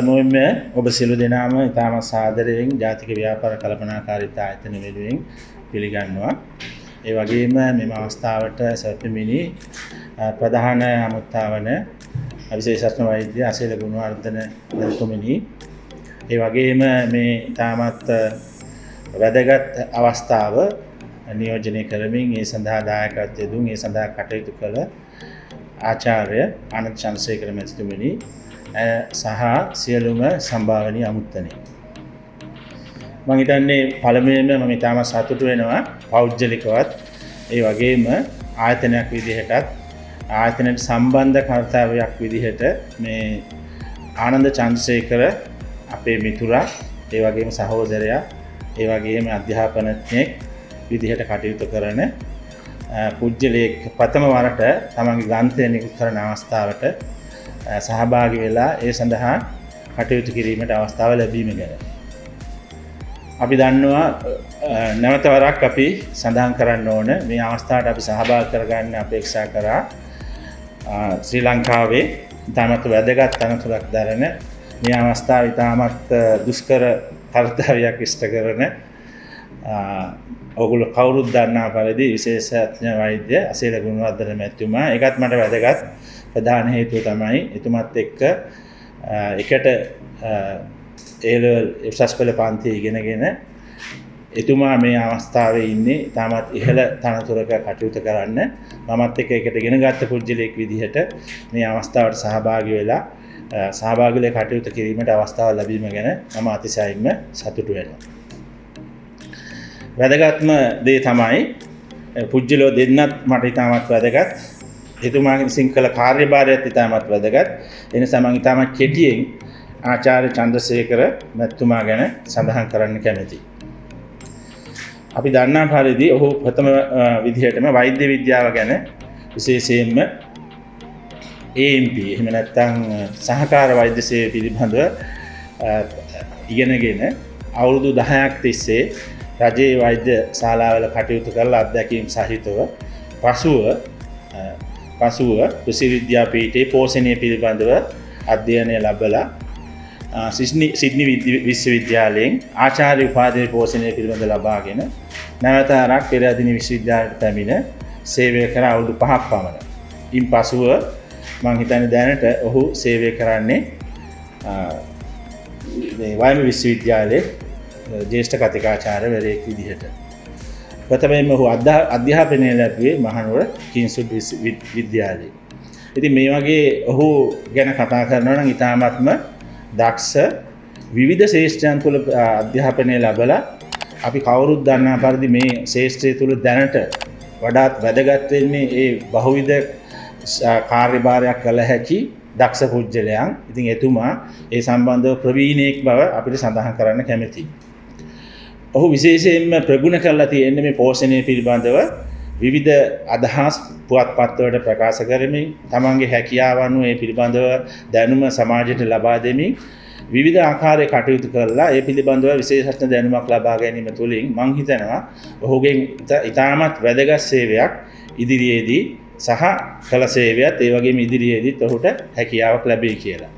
පළමුවෙන්ම ඔබ සියලු දෙනාම ඉතාම සාදරයෙන් ජාතික ව්‍යාපාර කළමනාකාරීතා ආයතන වෙනුවෙන් පිළිගන්නවා. ඒ වගේම මෙම අවස්ථාවට සැපෙමිනි ප්‍රධාන අමුත්තාවන විශේෂඥ වෛද්‍ය අසේල ගුණවර්ධන මහත්මයාණනි. ඒ වගේම මේ ඉතාමත් වැදගත් අවස්ථාව නියෝජනය කරමින් ඒ සඳහා දායකත්වය දුන් ඒ සඳහා කටයුතු කළ ආචාර්ය ආනන්ද චන්ද්‍රසේකර මහත්මයාණනි සහ සියලුම සම්භාවනීය අමුත්තනි. මම හිතන්නේ පළමුවෙන්ම මම ඉතාම සතුටු වෙනවා පෞද්ගලිකවත් ඒ වගේම ආයතනයක් විදිහටත් ආයතනයට සම්බන්ධ කර්තව්‍යයක් විදිහට මේ ආනන්ද චන්ද්‍රසේකර අපේ මිතුරා ඒ වගේම සහෝදරයා ඒ වගේම අධ්‍යාපනඥයෙක් විදිහට කටයුතු කරන පුජ්‍යලේක් ප්‍රථම වරට තමන්ගේ ග්‍රන්ථය නිකුත් කරන අවස්ථාවට සහභාගී වෙලා ඒ සඳහා කටයුතු කිරීමට අවස්ථාව ලැබීම ගැන. අපි දන්නවා නැවත වරක් අපි සඳහන් කරන්න ඕන මේ අවස්ථාවට අපි සහභාගී කරගන්න අපේක්ෂා කරා ශ්‍රී ලංකාවේ ඉතාමත් වැදගත් තනතුරක් දරන මේ අවස්ථාව ඉතාමත් දුෂ්කර කර්තව්‍යයක් ඉෂ්ට කරන ඔගොල්ලෝ කවුරුත් දන්නා පරිදි විශේෂඥ වෛද්‍ය අසේල ගුණවර්ධන මහත්මයා. ඒකත් මට වැදගත් ප්‍රධාන හේතුව තමයි එතුමත් එක්ක එකට උසස් පෙළ පන්තිය ඉගෙනගෙන එතුමා මේ අවස්ථාවේ ඉන්නේ තාමත් ඉහළ තනතුරක කටයුතු කරන්න මමත් එක්ක එකට ඉගෙන ගත්ත පුජ්‍යලෙක් විදිහට මේ අවස්ථාවට සහභාගී වෙලා සහභාගීව කටයුතු කිරීමට අවස්ථාව ලැබීම ගැන මම අතිශයින්ම සතුටු වෙනවා. වැදගත්ම දේ තමයි පුජ්‍යලෝ දෙන්නත් මට ඉතාමත් වැදගත්. එතුමාගේ සිංහල කාර්යභාරයත් ඉතාමත් වැදගත්. ඒ නිසා මම ඉතාමත් කෙටියෙන් ආචාර්ය චන්ද්‍රසේකර මහත්මයා ගැන සඳහන් කරන්න කැමැතියි. අපි දන්නා පරිදි ඔහු ප්‍රථම විදිහටම වෛද්‍ය විද්‍යාව ගැන විශේෂයෙන්ම AMP එහෙම නැත්නම් සහකාර වෛද්‍ය සේවය පිළිබඳව ඉගෙනගෙන අවුරුදු 10ක් තිස්සේ රජයේ වෛද්‍ය ශාලාවල කටයුතු කරලා අධ්‍යක්ෂින් සහිතව පසුව විශ්වවිද්‍යාපීඨයේ පෝෂණය පිළිබඳව අධ්‍යයනය ලැබලා සිඩ්නි විශ්වවිද්‍යාලයෙන් ආචාර්ය උපාධිය පෝෂණය පිළිබඳව ලබාගෙන නැවත ආරක් පෙරදින විශ්වවිද්‍යාලයට පැමිණ සේවය කර අවුරුදු 5ක් පමණ. ඉන් පසුව මම හිතන්නේ දැනට ඔහු සේවය කරන්නේ මේ වයඹ විශ්වවිද්‍යාලයේ ජ්‍යෙෂ්ඨ කතිකාචාර්යවරයෙක් විදිහට. ප්‍රථමයෙන්ම ඔහු අධ්‍යාපනය ලැබුවේ මහනුවර කිංසුඩ් විද්‍යාලයේ. ඉතින් මේ වගේ ඔහු ගැන කතා කරනවා නම් ඉතාමත්ම දක්ෂ විවිධ ශේෂ්ත්‍රයන් තුළ අධ්‍යාපනය ලැබලා අපි කවුරුත් දන්නා පරිදි මේ ශේෂ්ත්‍රය තුළ දැනට වඩාත් වැදගත් වෙන්නේ ඒ බහුවිධ කාර්යභාරයක් කළ හැකි දක්ෂ පුජ්‍යලයන්. ඉතින් එතුමා ඒ සම්බන්ධව ප්‍රවීණයෙක් බව අපිට සඳහන් කරන්න කැමැතියි. ඔහු විශේෂයෙන්ම ප්‍රගුණ කරලා තියෙන්නේ මේ පෝෂණය පිළිබඳව විවිධ අදහස් පුවත්පත්වලට ප්‍රකාශ කරමින් තමන්ගේ හැකියාව අනුව ඒ පිළිබඳව දැනුම සමාජයට ලබා දෙමින් විවිධ ආකාරයේ කටයුතු කරලා ඒ පිළිබඳව විශේෂඥ දැනුමක් ලබා ගැනීම තුළින් මම හිතනවා ඔහුගෙන් ඉතාමත් වැදගත් සේවයක් ඉදිරියේදී සහ කළ සේවයත් ඒ වගේම ඉදිරියේදීත් ඔහුට හැකියාවක් ලැබෙයි කියලා.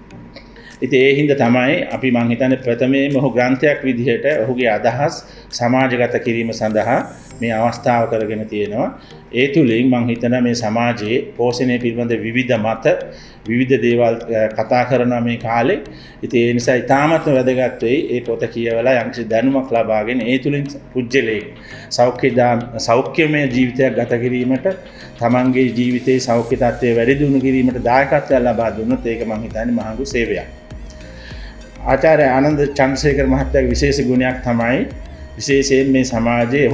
ඉතින් ඒ හින්දා තමයි අපි මම හිතන්නේ ප්‍රථමයෙන්ම ඔහු ග්‍රන්ථයක් විදිහට ඔහුගේ අදහස් සමාජගත කිරීම සඳහා මේ අවස්ථාව කරගෙන තියෙනවා. ඒ තුලින් මම හිතනවා මේ සමාජයේ පෝෂණය පිළිබඳ විවිධ මත විවිධ දේවල් කතා කරන මේ කාලේ ඉතින් ඒ නිසා ඉතාමත්ම වැදගත් වෙයි ඒ පොත කියවලා යම්කිසි දැනුමක් ලබාගෙන ඒ තුලින් පුජ්‍යලේ සෞඛ්‍යමය ජීවිතයක් ගත කිරීමට තමන්ගේ ජීවිතයේ සෞඛ්‍ය තත්ත්වය වැඩි දියුණු කිරීමට දායකත්වය ලබා දුන්නොත් ඒක මම හිතන්නේ මහඟු සේවයක්. ආචාර්ය ආනන්ද චන්ද්‍රසේකර මහත්තයාගේ විශේෂ ගුණයක් තමයි විශේෂයෙන් මේ සමාජයේ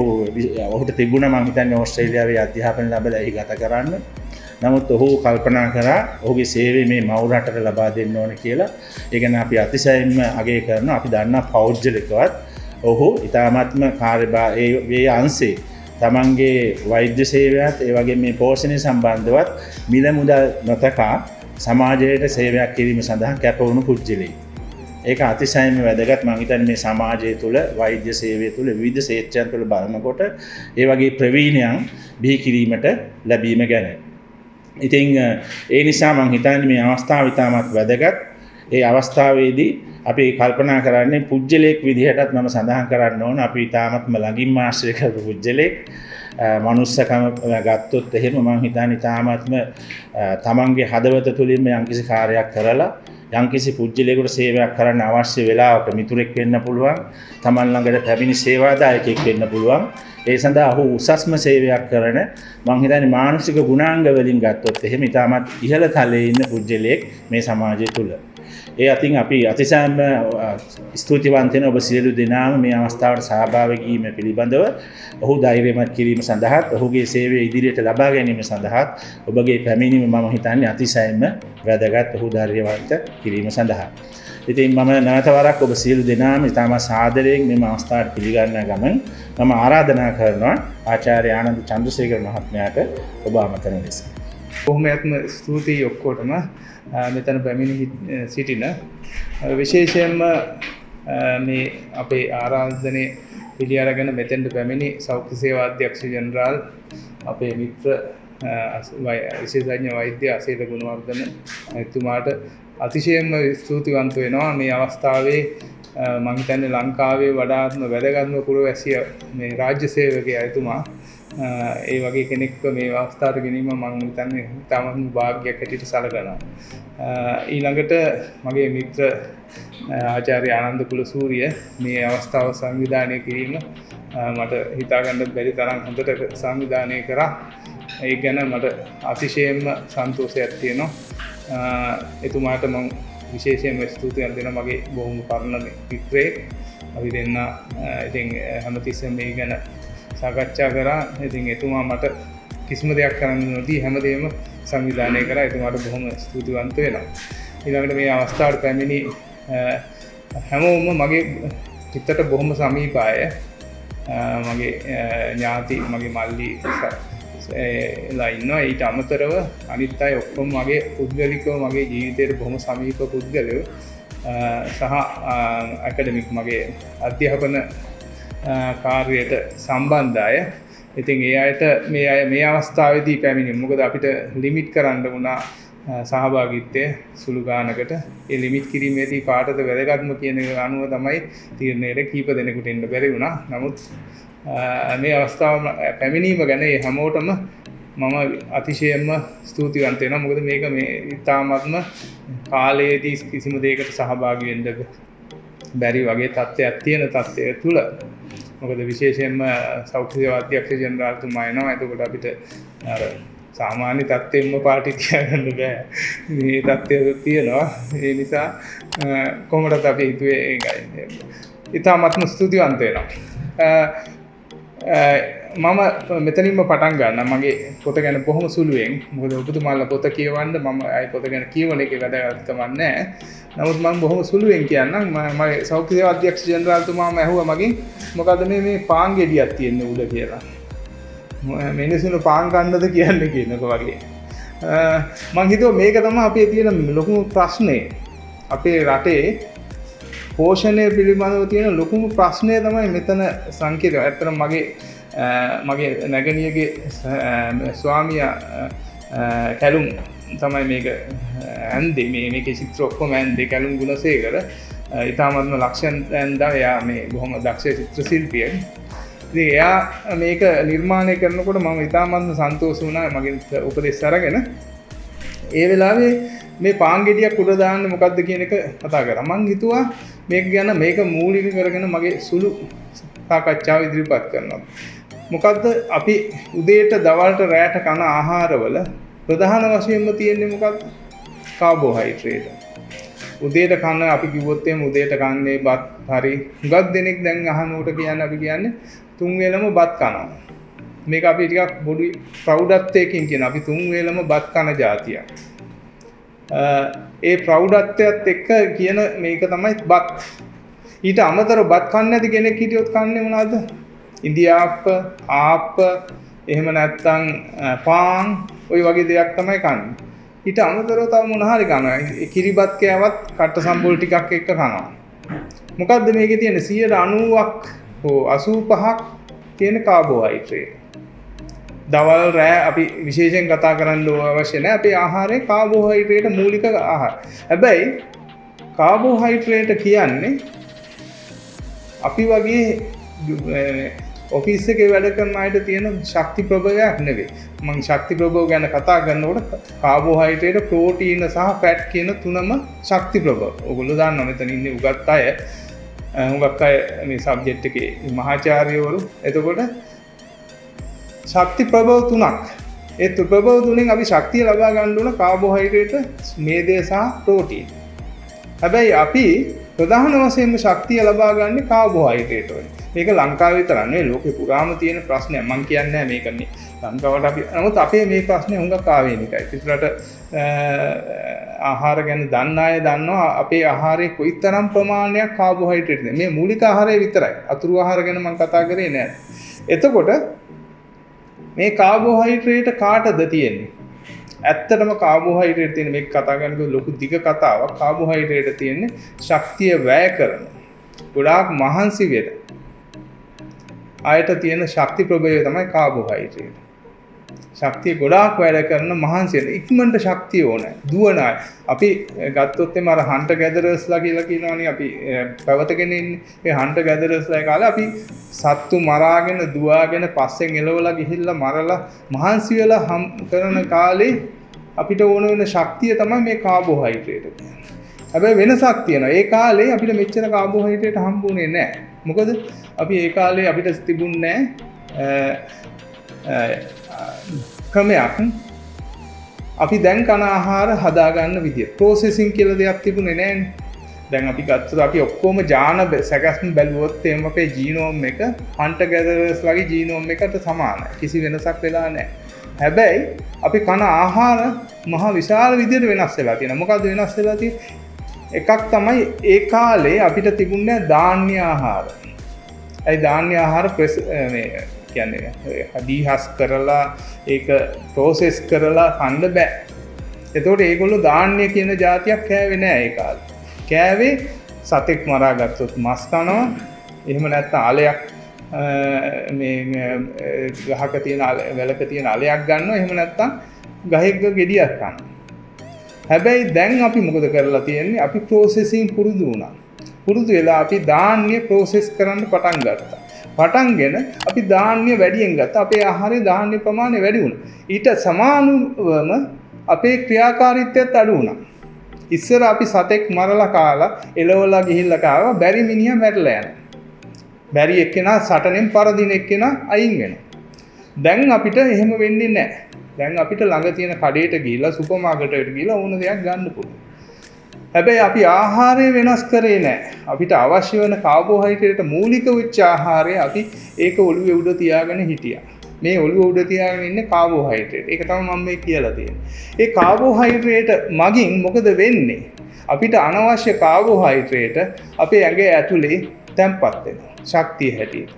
ඔහුට තිබුණා මම හිතන්නේ ඕස්ට්‍රේලියාවේ අධ්‍යාපනය ලැබලා එහි ගත කරන්න. නමුත් ඔහු කල්පනා කරා ඔහුගේ සේවය මේ මව් රටට ලබා දෙන්න ඕන කියලා. ඒ ගැන අපි අතිශයින්ම අගය කරනවා. අපි දන්නා පෞද්ගලිකවත් ඔහු ඉතාමත්ම කාර්යභාරයේ අංශේ තමන්ගේ වෛද්‍ය සේවයත් ඒ වගේ මේ පෝෂණය සම්බන්ධවත් මිල මුදල් නොතකා සමාජයට සේවයක් කිරීම සඳහා කැප වුණු පුජ්‍යලෙක්. ඒක අතිශයින්ම වැදගත්. මම හිතන්නේ මේ සමාජය තුළ වෛද්‍ය සේවය තුළ විවිධ ක්ෂේත්‍රයන් තුළ බලනකොට ඒ වගේ ප්‍රවීණයන් බිහි කිරීමට ලැබීම ගැන. ඉතින් ඒ නිසා මම හිතන්නේ මේ අවස්ථාව ඉතාමත් වැදගත්. ඒ අවස්ථාවේදී අපි කල්පනා කරන්නේ පුජ්‍යලයක් විදිහටත් මම සඳහන් කරන්න ඕන අපි ඊටාත්ම ළඟින්ම ආශ්‍රය කරපු පුජ්‍යලයක් මනුස්සකම ගත්තොත් එහෙම මම හිතන්නේ ඊටාත්ම තමන්ගේ හදවත තුළින්ම යම්කිසි කාර්යයක් කරලා යම්කිසි පුජ්‍යලයකට සේවයක් කරන්න අවශ්‍ය වෙලාවක මිතුරෙක් වෙන්න පුළුවන් තමන් ළඟට පැමිණි සේවාදායකයෙක් වෙන්න පුළුවන් ඒ සඳහා ඔහු උසස්ම සේවයක් කරන මම හිතන්නේ මානසික ගුණාංග වලින් ගත්තොත් එහෙම ඊටමත් ඉහළ තලයේ ඉන්න පුජ්‍යලයක් මේ සමාජය තුල. ඒ අතින් අපි අතිශයින්ම ස්තුතිවන්ත වෙන ඔබ සියලු දෙනාම මේ අවස්ථාවට සහභාගී වීම පිළිබඳව ඔහු ධෛර්යමත් කිරීම සඳහාත් ඔහුගේ සේවය ඉදිරියට ලබා ගැනීම සඳහාත් ඔබගේ පැමිණීම මම හිතන්නේ අතිශයින්ම වැදගත් ඔහු ධෛර්යවත් කිරීම සඳහා. ඉතින් මම නැවත වරක් ඔබ සියලු දෙනාම ඉතාම සාදරයෙන් මේ අවස්ථාවට පිළිගන්න ගමන් මම ආරාධනා කරනවා ආචාර්ය ආනන්ද චන්ද්‍රසේකර මහත්මයාට ඔබ ආමන්ත්‍රණය ලෙස. බොහොමත්ම ස්තුතියි ඔක්කොටම මෙතන පැමිණි සිටින විශේෂයෙන්ම මේ අපේ ආරාධනය පිළි අරගෙන මෙතෙන්ට පැමිණි සෞඛ්‍ය සේවා අධ්‍යක්ෂ ජෙනරාල් අපේ මිත්‍ර විශේෂඥ වෛද්‍ය අසීල ගුණවර්ධන එතුමාට අතිශයින්ම ස්තුතිවන්ත වෙනවා මේ අවස්ථාවේ මම හිතන්නේ ලංකාවේ වඩාත්ම වැදගත්ම පුරවැසිය මේ රාජ්‍ය සේවකයා එතුමා ඒ වගේ කෙනෙක්ව මේ අවස්ථාවට ගැනීම මම හිතන්නේ තාමත් වාග්යක් හැටියට සලකනවා. ඊළඟට මගේ මිත්‍ර ආචාර්ය ආනන්ද කුලසූරිය මේ අවස්ථාව සංවිධානය කිරීම මට හිතා ගන්න බැරි තරම් හොඳට සංවිධානය කරා. ඒ ගැන මට අතිශයින්ම සන්තෝෂයක් තියෙනවා. එතුමාට මම විශේෂයෙන්ම ස්තුතිවන්ත වෙනවා මගේ බොහොම පරණ මිත්‍රයෙක්. අපි දෙන්න ඉතින් හැමතිස්සෙම මේ ගැන සාකච්ඡා කරා. ඉතින් එතුමා මට කිසිම දෙයක් කරන්න නොදී හැමදේම සංවිධානය කරා. එතුමාට බොහොම ස්තුතිවන්ත වෙනවා. ඊළඟට මේ අවස්ථාවට පැමිණි හැමෝම මගේ හිතට බොහොම සමීප අය. මගේ ඥාති මගේ මල්ලි ලා ඉන්නවා. ඊට අමතරව අනිත් අය ඔක්කොම මගේ පුද්ගලිකව මගේ ජීවිතේට බොහොම සමීප පුද්ගලයෝ සහ ඇකඩමික් මගේ අධ්‍යාපන කාර්යයට සම්බන්ධ අය. ඉතින් ඒ අයට මේ අවස්ථාවේදී පැමිණි මොකද අපිට ලිමිට් කරන්න වුණා සහභාගීත්වය සුළු ගානකට. ඒ ලිමිට් කිරීමේදී කාටද වැදගත්ම කියන අනුව තමයි තීරණයට කීප දෙනෙකුට එන්න බැරි වුණා. නමුත් මේ අවස්ථාව පැමිණීම ගැන හැමෝටම මම අතිශයින්ම ස්තුතිවන්ත වෙනවා. මොකද මේක මේ ඉතාමත්ම කාලයේදී කිසිම දෙයකට සහභාගී වෙන්න බැරි වගේ තත්ත්වයක් තියෙන තත්ත්වය තුල මොකද විශේෂයෙන්ම සෞඛ්‍ය සේවා අධ්‍යක්ෂ ජෙනරාල්තුමා එනවා. එතකොට අපිට අර සාමාන්‍ය තත්ත්වෙම්ම පාටි තියාගන්න බෑ. මේ තත්ත්වය තියෙනවා. ඒ නිසා කොහොමදත් අපි හිතුවේ ඒකයි. ඉතාමත්ම ස්තුතිවන්ත වෙනවා. මම මෙතනින්ම පටන් ගන්න මගේ පොත ගැන බොහොම සුළුවෙන්. මොකද ඔබතුමාලා පොත කියවන්න මම ආයි පොත ගැන කියවන එකේ වැදගත්කමක් නැහැ. නමුත් මම බොහොම සුළුවෙන් කියන්නම්. මගේ සෞඛ්‍ය සේවා අධ්‍යක්ෂ ජෙනරාල්තුමාම ඇහුවා මගෙන් මොකද්ද මේ පාන් ගෙඩියක් තියෙන්නේ උඩ කියලා. මිනිස්සුන්ට පාන් ගන්නද කියන්නේ කියනක වගේ. මං හිතුවා මේක තමයි අපේ තියෙන ලොකුම ප්‍රශ්නේ. අපේ රටේ පෝෂණය පිළිබඳව තියෙන ලොකුම ප්‍රශ්නය තමයි මෙතන සංකේතය. ඇත්තටම මගේ නැගණියගේ ස්වාමියා කැලුම් තමයි මේක ඇන්දේ. මේකේ චිත්‍ර ඔක්කොම ඇන්දේ කැලුම් ගුණසේකර. ඊටාත්ම ලක්ෂණ ඇන්දා. එයා මේ බොහොම දක්ෂ චිත්‍ර ශිල්පියෙක්. ඉතින් එයා මේක නිර්මාණය කරනකොට මම ඊටාත්ම සන්තෝෂ වුණා මගෙන් උපදෙස් අරගෙන. ඒ වෙලාවේ මේ පාන් ගෙඩියක් උඩ දාන්න මොකද්ද කියන එක කතා කරා. මං හිතුවා මේක ගැන මේක මූලික කරගෙන මගේ සුළු සාකච්ඡාව ඉදිරිපත් කරනවා. මොකද්ද අපි උදේට දවල්ට රැට කන ආහාරවල ප්‍රධාන වශයෙන්ම තියෙන්නේ මොකක්ද? කාබෝහයිඩ්‍රේට්. උදේට කන අපි කිව්වොත් එimhe උදේට කන්නේ බත් හරි. හුඟක් දෙනෙක් දැන් අහනකොට කියන්නේ අපි කියන්නේ තුන් වේලම බත් කනවා. මේක අපි ටිකක් බොඩි ප්‍රෞඩත්වයකින් කියන අපි තුන් වේලම බත් කන જાතියක්. ඒ ප්‍රෞඩත්වයත් එක්ක කියන මේක තමයි බත්. ඊට අමතරව බත් කන්නේ නැති කෙනෙක් හිටියොත් කන්නේ මොනවද? ඉන්දියාප්ප, ආප්ප, එහෙම නැත්නම් පාන් ওই වගේ දෙයක් තමයි කන්නේ. ඊට අමතරව තව මොන හරි කනවා. කිරිබත් කෑවත් කට්ට සම්බෝල් ටිකක් එක්ක කනවා. මොකද්ද මේකේ තියෙන 90ක් හෝ 85ක් තියෙන කාබෝහයිඩ්‍රේට්. දවල් රෑ අපි විශේෂයෙන් කතා කරන්න අවශ්‍ය නැහැ. අපේ ආහාරයේ කාබෝහයිඩ්‍රේට් මූලික ආහාර. හැබැයි කාබෝහයිඩ්‍රේට් කියන්නේ අපි වගේ ඔෆිස් එකේ වැඩ කරන අයට තියෙන ශක්ති ප්‍රභවයක් නෙවෙයි. මම ශක්ති ප්‍රභව ගැන කතා කරනකොට කාබෝහයිඩ්‍රේට්, ප්‍රෝටීන සහ ෆැට් කියන තුනම ශක්ති ප්‍රභව. ඔයගොල්ලෝ දන්නවා මෙතන ඉන්නේ උගත් අය. හුඟක් අය මේ සබ්ජෙක්ට් එකේ මහාචාර්යවරු. එතකොට ශක්ති ප්‍රභව තුනක්. ඒ ප්‍රභව තුනෙන් අපි ශක්තිය ලබා ගන්න ඕන කාබෝහයිඩ්‍රේට්, මේදය සහ ප්‍රෝටීන. හැබැයි අපි ප්‍රධාන වශයෙන්ම ශක්තිය ලබා ගන්න කාබෝහයිඩ්‍රේට් වලින්. මේක ලංකාවේ විතර නෙවෙයි ලෝකේ පුරාම තියෙන ප්‍රශ්නයක්. මම කියන්නේ මේක මේ ලංකාවට අපි නමුත් අපේ මේ ප්‍රශ්නේ හුඟක් ආවේනිකයි. පිටරට ආහාර ගැන දන්න අය දන්නවා අපේ ආහාරයේ කොයිතරම් ප්‍රමාණයක් කාබෝහයිඩ්‍රේට්ද. මේ මූලික ආහාරය විතරයි. අතුරු ආහාර ගැන මම කතා කරේ නෑ. එතකොට මේ කාබෝහයිඩ්‍රේට් කාටද තියෙන්නේ? ඇත්තටම කාබෝහයිඩ්‍රේට් තියෙන මේක කතා කරනකොට ලොකු දිග කතාවක්. කාබෝහයිඩ්‍රේට් තියෙන්නේ ශක්තිය වැය කරන, ගොඩාක් මහන්සි වෙන අයට තියෙන ශක්ති ප්‍රභවය තමයි කාබෝහයිඩ්‍රේට්. ශක්තිය ගොඩාක් වැඩ කරන මහන්සි වෙන ඉක්මනට ශක්තිය ඕනේ. දුවන අය. අපි ගත්තොත් එම අර හන්ටර් ගැදරර්ස්ලා කියලා කියනවනේ අපි පැවතගෙන ඉන්නේ. ඒ හන්ටර් ගැදරර්ස්ලා කාලේ අපි සත්තු මරාගෙන දුවාගෙන පස්සෙන් එලවලා ගිහිල්ලා මරලා මහන්සි වෙලා කරන කාලේ අපිට ඕන වෙන ශක්තිය තමයි මේ කාබෝහයිඩ්‍රේට් කියන්නේ. හැබැයි වෙනසක් තියෙනවා. ඒ කාලේ අපිට මෙච්චර කාබෝහයිඩ්‍රේට් හම්බුනේ නැහැ. මොකද අපි ඒ කාලේ අපිට තිබුණේ ක්‍රමයක් අපි දැන් කන ආහාර හදාගන්න විදිය. ප්‍රොසෙසින් කියලා දෙයක් තිබුණේ නැහැනේ. දැන් අපි ගත්තොත් අපි ඔක්කොම ජාන සැකස්ම බැලුවොත් එම් අපේ ජීනෝම් එක හන්ටර් ගැදරර්ස් ලගේ ජීනෝම් එකට සමානයි. කිසි වෙනසක් වෙලා නැහැ. හැබැයි අපි කන ආහාර මහ විශාල විදියට වෙනස් වෙලා තියෙනවා. මොකද්ද වෙනස් වෙලා තියෙන්නේ? එකක් තමයි ඒ කාලේ අපිට තිබුණේ ධාන්‍ය ආහාර. ඒ ධාන්‍ය ආහාර මේ කියන්නේ දීහස් කරලා ඒක ප්‍රොසෙස් කරලා කන්න බෑ. එතකොට ඒගොල්ලෝ ධාන්‍ය කියන જાතියක් කෑවේ නෑ ඒ කාලේ. කෑවේ සතෙක් මරා ගත්තොත් මස් කනවා. එහෙම නැත්නම් අලයක් මේ ගහක තියෙන වැලක තියෙන අලයක් ගන්නවා. එහෙම නැත්නම් ගහෙක ගෙඩියක් කනවා. හැබැයි දැන් අපි මොකද කරලා තියෙන්නේ? අපි ප්‍රොසෙසින් පුරුදු වුණා. පුරුදු වෙලා අපි ධාන්‍ය ප්‍රොසෙස් කරන්න පටන් ගත්තා. පටන්ගෙන අපි ධාන්‍ය වැඩියෙන් ගත්තා. අපේ ආහාරයේ ධාන්‍ය ප්‍රමාණය වැඩි වුණා. ඊට සමානුවම අපේ ක්‍රියාකාරීත්වයත් අඩු වුණා. ඉස්සර අපි සතෙක් මරලා කාලා එලවලා ගිහිල්ලා කාවා බැරි මිනිහා මැරලා යනවා. බැරි එක්කෙනා සටනෙන් පරදින එක්කෙනා අයින් වෙනවා. දැන් අපිට එහෙම වෙන්නේ නැහැ. දැන් අපිට ළඟ තියෙන කඩේට ගිහිල්ලා සුපර් මාකට් එකට ගිහිල්ලා ඕන දෙයක් ගන්න පුළුවන්. හැබැයි අපි ආහාරය වෙනස් කරේ නැහැ. අපිට අවශ්‍ය වෙන කාබෝහයිඩ්‍රේට් මූලික උච්ච ආහාරය අපි ඒක ඔළුවේ උඩ තියාගෙන හිටියා. මේ ඔළුව උඩ තියාගෙන ඉන්නේ කාබෝහයිඩ්‍රේට්. ඒක තමයි මම මේ කියලා තියෙන්නේ. ඒ කාබෝහයිඩ්‍රේට් මගින් මොකද වෙන්නේ? අපිට අනවශ්‍ය කාබෝහයිඩ්‍රේට් අපේ ඇඟේ ඇතුලේ තැම්පත් වෙනවා. ශක්තිය හැටියට.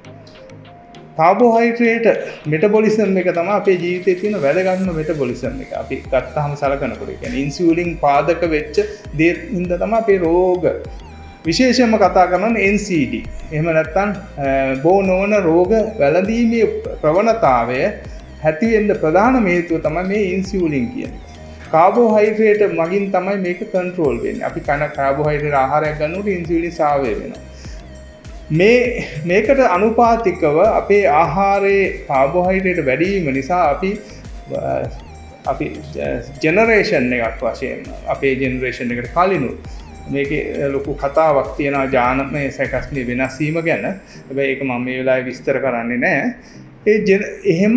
කාබෝහයිඩ්‍රේට් මෙටබොලිසම් එක තමයි අපේ ජීවිතයේ තියෙන වැදගත්ම මෙටබොලිසම් එක. අපි ගත්තාම සලකනකොට කියන්නේ ඉන්සියුලින් පාදක වෙච්ච දේින්ද තමයි අපේ රෝග විශේෂයෙන්ම කතා කරනවා NCD. එහෙම නැත්නම් බෝ නොවන රෝග වැළඳීමේ ප්‍රවණතාවය ඇති වෙන්න ප්‍රධානම හේතුව තමයි මේ ඉන්සියුලින් කියන්නේ. කාබෝහයිඩ්‍රේට් මගින් තමයි මේක කන්ට්‍රෝල් වෙන්නේ. අපි කන කාබෝහයිඩ්‍රේට් ආහාරයක් ගන්නකොට ඉන්සියුලින් සාවය වෙනවා. මේකට අනුපාතිකව අපේ ආහාරයේ කාබෝහයිඩ්‍රේට් වැඩි වීම නිසා අපි ජෙනරේෂන් එකක් වශයෙන් අපේ ජෙනරේෂන් එකට කලිනුත් මේකේ ලොකු කතාවක් තියෙනවා ජානමය සැකස්මේ වෙනස් වීම ගැන. හැබැයි ඒක මම මේ වෙලාවේ විස්තර කරන්නේ නැහැ. එහෙම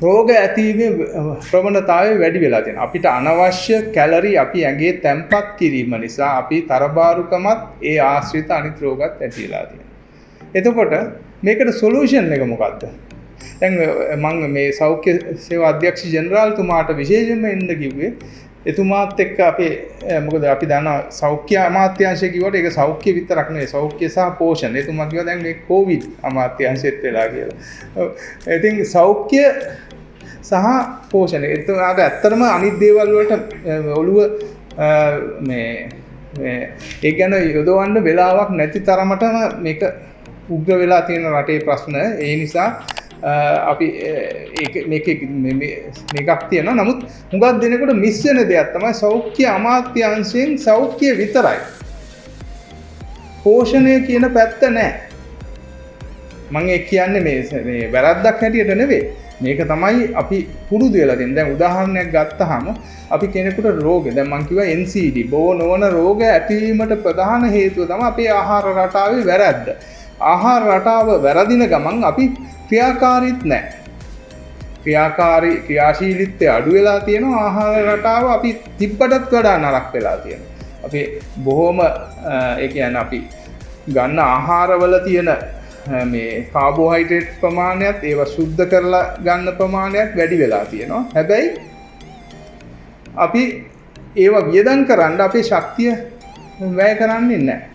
රෝග ඇතිවීමේ ප්‍රවණතාවය වැඩි වෙලා තියෙනවා. අපිට අනවශ්‍ය කැලරි අපි ඇඟේ තැම්පත් කිරීම නිසා අපි තරබාරුකමත් ඒ ආශ්‍රිත අනිත් රෝගත් ඇති වෙලා තියෙනවා. එතකොට මේකට සොලියුෂන් එක මොකක්ද? දැන් මම මේ සෞඛ්‍ය සේවා අධ්‍යක්ෂ ජෙනරාල්තුමාට විශේෂයෙන්ම එන්න කිව්වේ. එතුමාත් එක්ක අපේ මොකද අපි දන්නවා සෞඛ්‍ය අමාත්‍යාංශය කිව්වට ඒක සෞඛ්‍ය විතරක් නෙවෙයි සෞඛ්‍ය සහ පෝෂණ. එතුමා කිව්වා දැන් මේ කොවිඩ් අමාත්‍යාංශෙත් වෙලා කියලා. ඉතින් සෞඛ්‍ය සහ පෝෂණ. එතකොට ඇත්තටම අනිත් දේවල් වලට ඔළුව ඒ ගැන යොදවන්න වෙලාවක් නැති තරමටම මේක උග්‍ර වෙලා තියෙන රටේ ප්‍රශ්න. ඒ නිසා අපි මේකක් තියෙනවා. නමුත් හුඟක් දෙනෙකුට මිස් වෙන දෙයක් තමයි සෞඛ්‍ය අමාත්‍යාංශයෙන් සෞඛ්‍ය විතරයි. පෝෂණය කියන පැත්ත නැහැ. මම ඒ කියන්නේ මේ වැරද්දක් හැටියට නෙවෙයි. මේක තමයි අපි පුරුදු වෙලා තියෙන. දැන් උදාහරණයක් ගත්තාම අපි කෙනෙකුට රෝග දැන් මම කිව්වා NCD බෝ නොවන රෝග ඇතිවීමට ප්‍රධාන හේතුව තමයි අපේ ආහාර රටාවේ වැරද්ද. ආහාර රටාව වැරදින ගමන් අපි ක්‍රියාකාරීත් නැහැ. ක්‍රියාශීලීත්වය අඩු වෙලා තියෙනවා. ආහාර රටාව අපි තිබ්බටත් වඩා නරක වෙලා තියෙනවා. අපි බොහොම ඒ කියන්නේ අපි ගන්න ආහාරවල තියෙන මේ කාබෝහයිඩ්‍රේට් ප්‍රමාණයත් ඒවා සුද්ධ කරලා ගන්න ප්‍රමාණයත් වැඩි වෙලා තියෙනවා. හැබැයි අපි ඒවා වියදම් කරන්න අපේ ශක්තිය වැය කරන්නේ නැහැ.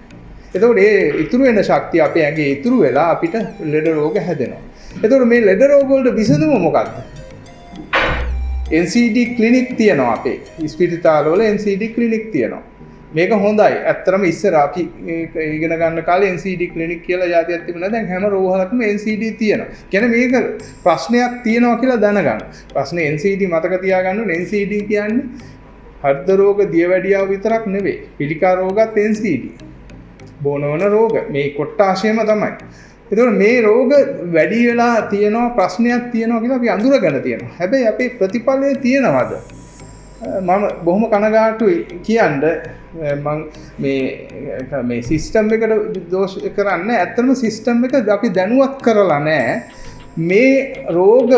එතකොට ඒ ඉතුරු වෙන ශක්තිය අපේ ඇඟේ ඉතුරු වෙලා අපිට ලෙඩ රෝග හැදෙනවා. එතකොට මේ ලෙඩ රෝග වලට විසඳුම මොකක්ද? NCD ක්ලිනික් තියෙනවා අපේ. ස්පිරිතාලවල NCD ක්ලිනික් තියෙනවා. මේක හොඳයි. ඇත්තටම ඉස්සර අපි ඉගෙන ගන්න කාලේ NCD ක්ලිනික් කියලා જાතියක් තිබුණා. දැන් හැම රෝහලකම NCD තියෙනවා. කියන්නේ මේක ප්‍රශ්නයක් තියෙනවා කියලා දැනගන්න. ප්‍රශ්නේ NCD මතක තියාගන්න ඕනේ. NCD කියන්නේ හෘද රෝග, දියවැඩියාව විතරක් නෙවෙයි. පිළිකා රෝගත් NCD. බොනවන රෝග මේ කොට්ටාශයම තමයි. එතකොට මේ රෝග වැඩි වෙලා තියෙනවා, ප්‍රශ්නයක් තියෙනවා කියලා අපි අඳුරගෙන තියෙනවා. හැබැයි අපේ ප්‍රතිඵලය තියෙනවද? මම බොහොම කනගාටුයි කියන්න මම මේ සිස්ටම් එකට දෝෂ කරන්නේ. ඇත්තටම සිස්ටම් එක අපි දැනුවත් කරලා නැහැ. මේ රෝග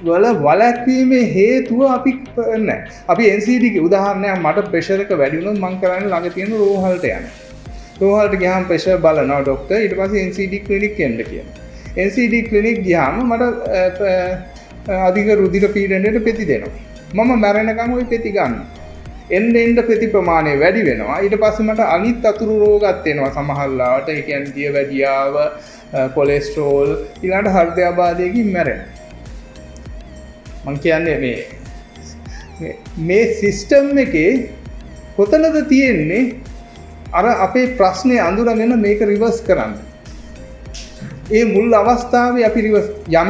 වල වළැක්වීමේ හේතුව අපි නැහැ. අපි NCD ගේ උදාහරණයක් මට ප්‍රෙෂර් එක වැඩි වුණොත් මම කරන්නේ ළඟ තියෙන රෝහලට යනවා. රෝහලට ගියාම ප්‍රෙෂර් බලනවා ડોක්ටර්. ඊට පස්සේ NCD ක්ලිනික් එන්න කියනවා. NCD ක්ලිනික් ගියාම මට අධික රුධිර පීඩනයට පෙති දෙනවා. මම මැරෙනකම් ওই පෙති ගන්න. එන්න පෙති ප්‍රමාණය වැඩි වෙනවා. ඊට පස්සේ මට අනිත් අතුරු රෝගත් එනවා සමහර ලාවට. ඒ කියන්නේ දියවැඩියාව, කොලෙස්ටරෝල්, ඊළඟට හෘදයාබාධයකින් මැරෙනවා. මම කියන්නේ මේ සිස්ටම් එකේ කොතනද තියෙන්නේ අර අපේ ප්‍රශ්නේ අඳුරගෙන මේක රිවර්ස් කරන්න. ඒ මුල් අවස්ථාවේ අපි රිවර්ස් යම්